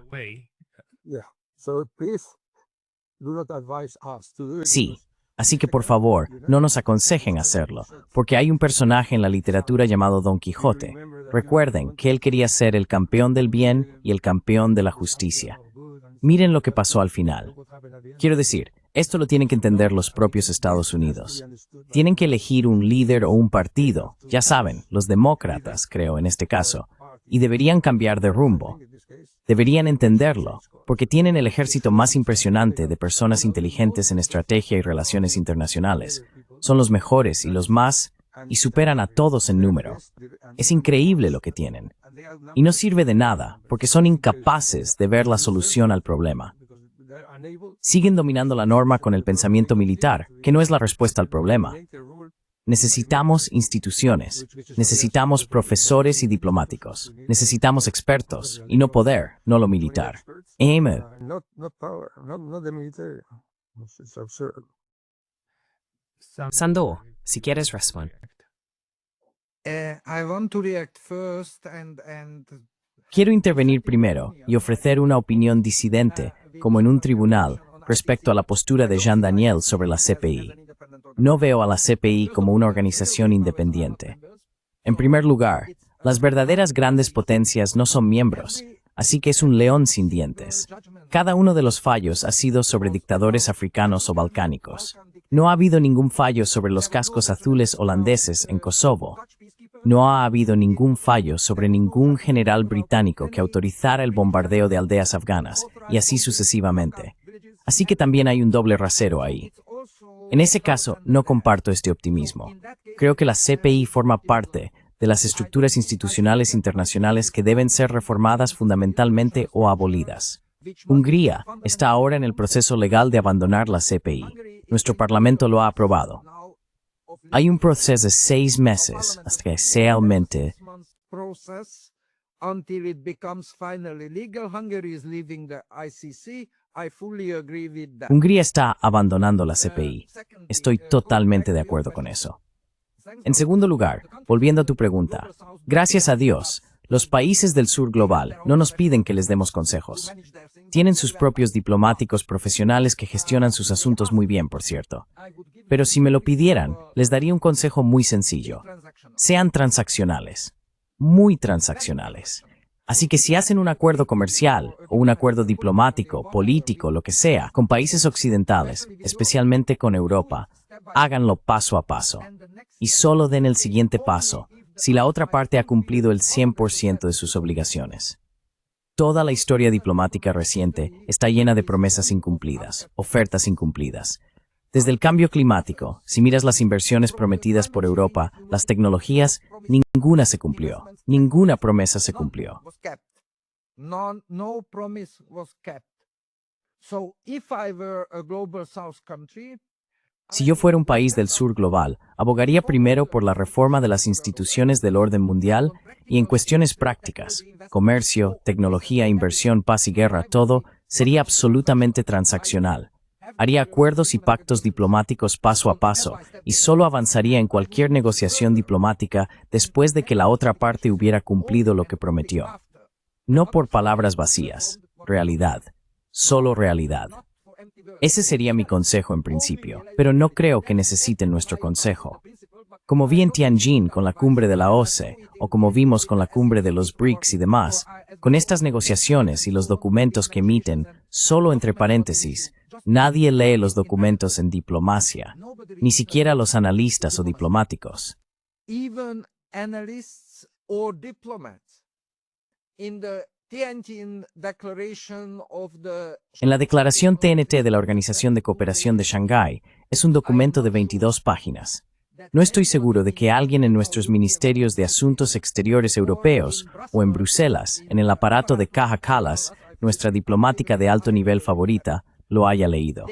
Sí. Así que por favor, no nos aconsejen hacerlo, porque hay un personaje en la literatura llamado Don Quijote. Recuerden que él quería ser el campeón del bien y el campeón de la justicia. Miren lo que pasó al final. Quiero decir, esto lo tienen que entender los propios Estados Unidos. Tienen que elegir un líder o un partido, ya saben, los demócratas, creo, en este caso, y deberían cambiar de rumbo. Deberían entenderlo, porque tienen el ejército más impresionante de personas inteligentes en estrategia y relaciones internacionales. Son los mejores y los más, y superan a todos en número. Es increíble lo que tienen. Y no sirve de nada, porque son incapaces de ver la solución al problema. Siguen dominando la norma con el pensamiento militar, que no es la respuesta al problema. Necesitamos instituciones, necesitamos profesores y diplomáticos, necesitamos expertos, y no poder, no lo militar. Sandor, si quieres responder. I want to react first and Quiero intervenir primero y ofrecer una opinión disidente, como en un tribunal, respecto a la postura de Jean Daniel sobre la CPI. No veo a la CPI como una organización independiente. En primer lugar, las verdaderas grandes potencias no son miembros, así que es un león sin dientes. Cada uno de los fallos ha sido sobre dictadores africanos o balcánicos. No ha habido ningún fallo sobre los cascos azules holandeses en Kosovo. No ha habido ningún fallo sobre ningún general británico que autorizara el bombardeo de aldeas afganas, y así sucesivamente. Así que también hay un doble rasero ahí. En ese caso, no comparto este optimismo. Creo que la CPI forma parte de las estructuras institucionales internacionales que deben ser reformadas fundamentalmente o abolidas. Hungría está ahora en el proceso legal de abandonar la CPI. Nuestro Parlamento lo ha aprobado. Hay un proceso de 6 meses hasta que realmente Hungría está abandonando la CPI. Estoy totalmente de acuerdo con eso. En segundo lugar, volviendo a tu pregunta, gracias a Dios, los países del sur global no nos piden que les demos consejos. Tienen sus propios diplomáticos profesionales que gestionan sus asuntos muy bien, por cierto. Pero si me lo pidieran, les daría un consejo muy sencillo. Sean transaccionales. Muy transaccionales. Así que si hacen un acuerdo comercial o un acuerdo diplomático, político, lo que sea, con países occidentales, especialmente con Europa, háganlo paso a paso. Y solo den el siguiente paso si la otra parte ha cumplido el 100% de sus obligaciones. Toda la historia diplomática reciente está llena de promesas incumplidas, ofertas incumplidas. Desde el cambio climático, si miras las inversiones prometidas por Europa, las tecnologías, ninguna se cumplió. Ninguna promesa se cumplió. No promise was kept. So if I were a global south country, Si yo fuera un país del sur global, abogaría primero por la reforma de las instituciones del orden mundial y en cuestiones prácticas, comercio, tecnología, inversión, paz y guerra, todo sería absolutamente transaccional. Haría acuerdos y pactos diplomáticos paso a paso y solo avanzaría en cualquier negociación diplomática después de que la otra parte hubiera cumplido lo que prometió. No por palabras vacías, realidad, solo realidad. Ese sería mi consejo en principio, pero no creo que necesiten nuestro consejo. Como vi en Tianjin con la cumbre de la OCDE, o como vimos con la cumbre de los BRICS y demás, con estas negociaciones y los documentos que emiten, solo entre paréntesis, nadie lee los documentos en diplomacia, ni siquiera los analistas o diplomáticos. even analysts or diplomats in the Tianjin Declaration of the En la declaración TNT de la Organización de Cooperación de Shanghái, es un documento de 22 páginas. No estoy seguro de que alguien en nuestros ministerios de Asuntos Exteriores europeos o en Bruselas, en el aparato de Kaja Kallas, nuestra diplomática de alto nivel favorita, lo haya leído.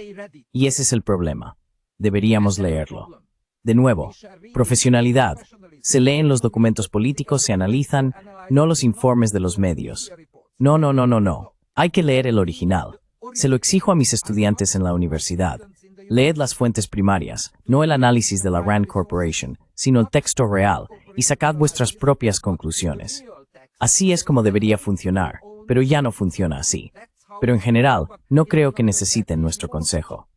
Y ese es el problema. Deberíamos leerlo. De nuevo, profesionalidad. Se leen los documentos políticos, se analizan, no los informes de los medios. No. Hay que leer el original. Se lo exijo a mis estudiantes en la universidad. Leed las fuentes primarias, no el análisis de la Rand Corporation, sino el texto real, y sacad vuestras propias conclusiones. Así es como debería funcionar, pero ya no funciona así. Pero en general, no creo que necesiten nuestro consejo.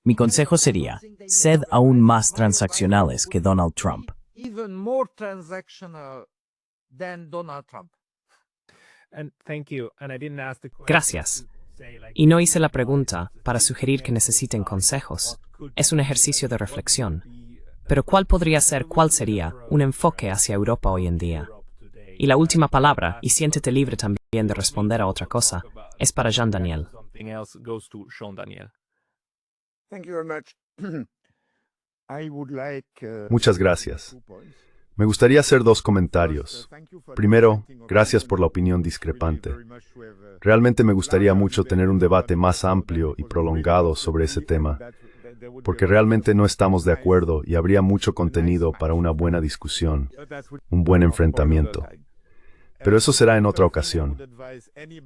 Mi consejo sería, sed aún más transaccionales que Donald Trump. even more transactional than Donald Trump. And thank you. And I didn't ask the question Gracias. to say, like, Y no hice la pregunta para sugerir que necesiten consejos. Es un ejercicio de reflexión. Pero ¿cuál sería un enfoque hacia Europa hoy en día? Y la última palabra, y siéntete libre también de responder a otra cosa, es para Jean Daniel. something else goes to Jean Daniel. Thank you very much. I would like, Muchas gracias. 2 points. Me gustaría hacer 2 comentarios. Thank you for Primero, presenting gracias opinions. por la opinión Really discrepante. very much to have, Realmente me gustaría mucho tener un debate más amplio y prolongado sobre ese tema, porque realmente no estamos de acuerdo y habría mucho contenido para una buena discusión, un buen enfrentamiento. Pero eso será en otra ocasión.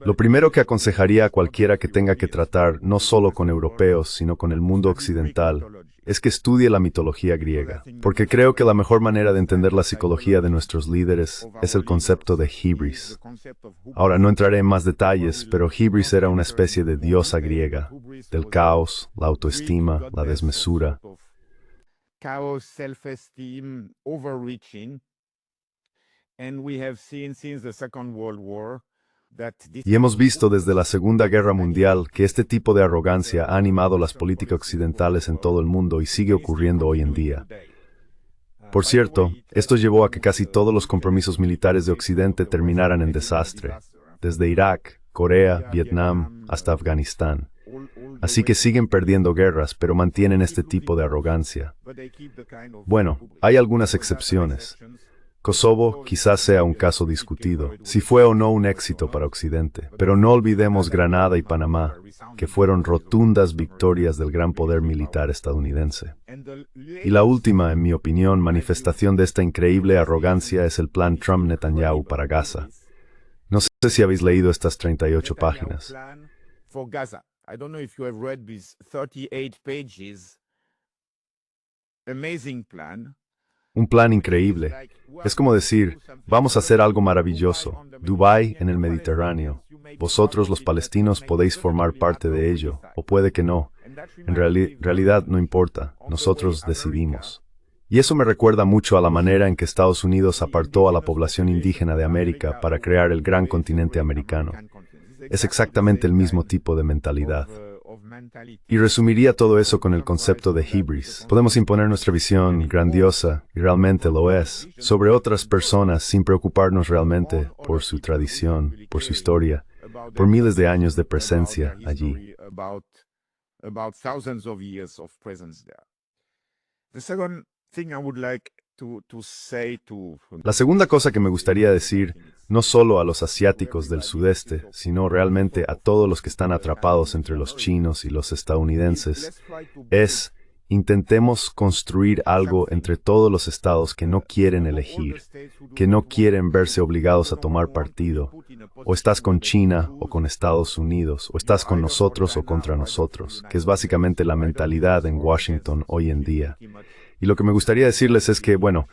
Lo primero que aconsejaría a cualquiera que tenga que tratar no solo con europeos, sino con el mundo occidental, es que estudie la mitología griega, porque creo que la mejor manera de entender la psicología de nuestros líderes es el concepto de hibris. Ahora no entraré en más detalles, pero hibris era una especie de diosa griega, del caos, la autoestima, la desmesura. Chaos, self-esteem, overreaching. And we have seen since the Second World War that this Y hemos visto desde la Segunda Guerra Mundial que este tipo de arrogancia ha animado las políticas occidentales en todo el mundo y sigue ocurriendo hoy en día. Por cierto, esto llevó a que casi todos los compromisos militares de Occidente terminaran en desastre, desde Irak, Corea, Vietnam, hasta Afganistán. Así que siguen perdiendo guerras, pero mantienen este tipo de arrogancia. Bueno, hay algunas excepciones. Kosovo quizás sea un caso discutido, si fue o no un éxito para Occidente, pero no olvidemos Granada y Panamá, que fueron rotundas victorias del gran poder militar estadounidense. Y la última, en mi opinión, manifestación de esta increíble arrogancia es el plan Trump-Netanyahu para Gaza. No sé si habéis leído estas 38 páginas. For Gaza. I don't know if you have read these 38 pages. Amazing plan. Un plan increíble. Es como decir, vamos a hacer algo maravilloso. Dubái en el Mediterráneo. Vosotros los palestinos podéis formar parte de ello, o puede que no. En realidad no importa, nosotros decidimos. Y eso me recuerda mucho a la manera en que Estados Unidos apartó a la población indígena de América para crear el gran continente americano. Es exactamente el mismo tipo de mentalidad. Y resumiría todo eso con el concepto de hibris. Podemos imponer nuestra visión grandiosa, y realmente lo es, sobre otras personas sin preocuparnos realmente por su tradición, por su historia, por miles de años de presencia allí. About thousands of years of presence there. The second thing I would like to say to... La segunda cosa que me gustaría decir, no solo a los asiáticos del sudeste, sino realmente a todos los que están atrapados entre los chinos y los estadounidenses, es: intentemos construir algo entre todos los estados que no quieren elegir, que no quieren verse obligados a tomar partido. O estás con China o con Estados Unidos, o estás con nosotros o contra nosotros, que es básicamente la mentalidad en Washington hoy en día. Y lo que me gustaría decirles es que, bueno,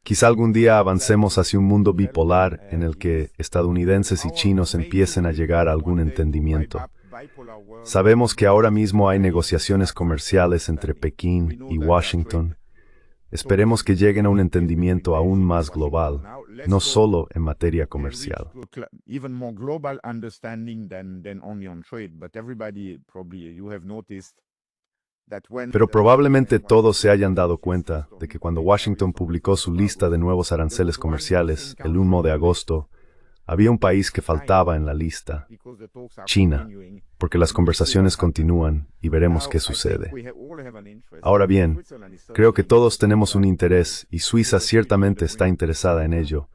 quizá algún día avancemos hacia un mundo bipolar en el que estadounidenses y chinos empiecen a llegar a algún entendimiento. Sabemos que ahora mismo hay negociaciones comerciales entre Pekín y Washington. Esperemos que lleguen a un entendimiento aún más global, no solo en materia comercial. Even more global understanding than only on trade, but everybody probably you have noticed that when Pero probablemente todos se hayan dado cuenta de que cuando Washington publicó su lista de nuevos aranceles comerciales el 1 de agosto, había un país que faltaba en la lista: China, porque las conversaciones continúan y veremos qué sucede. Ahora bien, creo que todos tenemos un interés, y Suiza ciertamente está interesada en ello,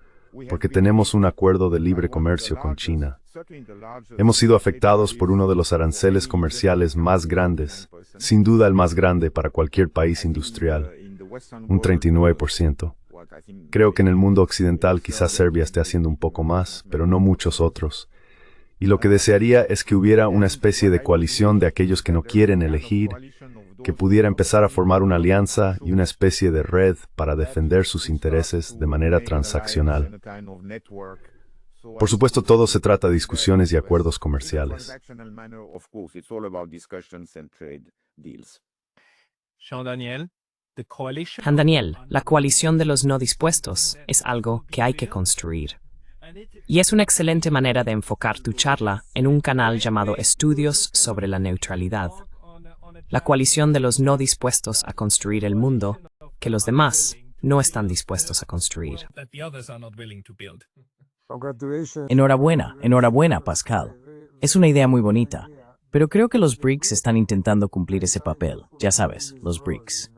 porque tenemos un acuerdo de libre comercio con China. Hemos sido afectados por uno de los aranceles comerciales más grandes, sin duda el más grande para cualquier país industrial, un 39%. Creo que en el mundo occidental quizás Serbia esté haciendo un poco más, pero no muchos otros. Y lo que desearía es que hubiera una especie de coalición de aquellos que no quieren elegir, que pudiera empezar a formar una alianza y una especie de red para defender sus intereses de manera transaccional. Por supuesto, todo se trata de discusiones y acuerdos comerciales. Han Daniel, la coalición de los no dispuestos es algo que hay que construir. Y es una excelente manera de enfocar tu charla en un canal llamado Estudios sobre la Neutralidad. La coalición de los no dispuestos a construir el mundo que los demás no están dispuestos a construir. Enhorabuena, enhorabuena, Pascal. Es una idea muy bonita, pero creo que los BRICS están intentando cumplir ese papel. Ya sabes, los BRICS.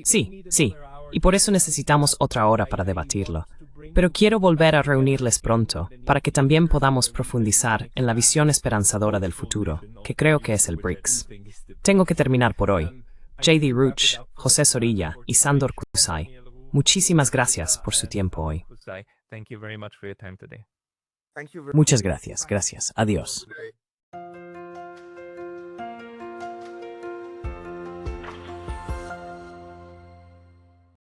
Sí, sí, y por eso necesitamos otra hora para debatirlo. Pero quiero volver a reunirles pronto, para que también podamos profundizar en la visión esperanzadora del futuro, que creo que es el BRICS. Tengo que terminar por hoy. J.D. Ruch, José Zorrilla y Sándor Kursay, muchísimas gracias por su tiempo hoy. Muchas gracias, gracias. Adiós.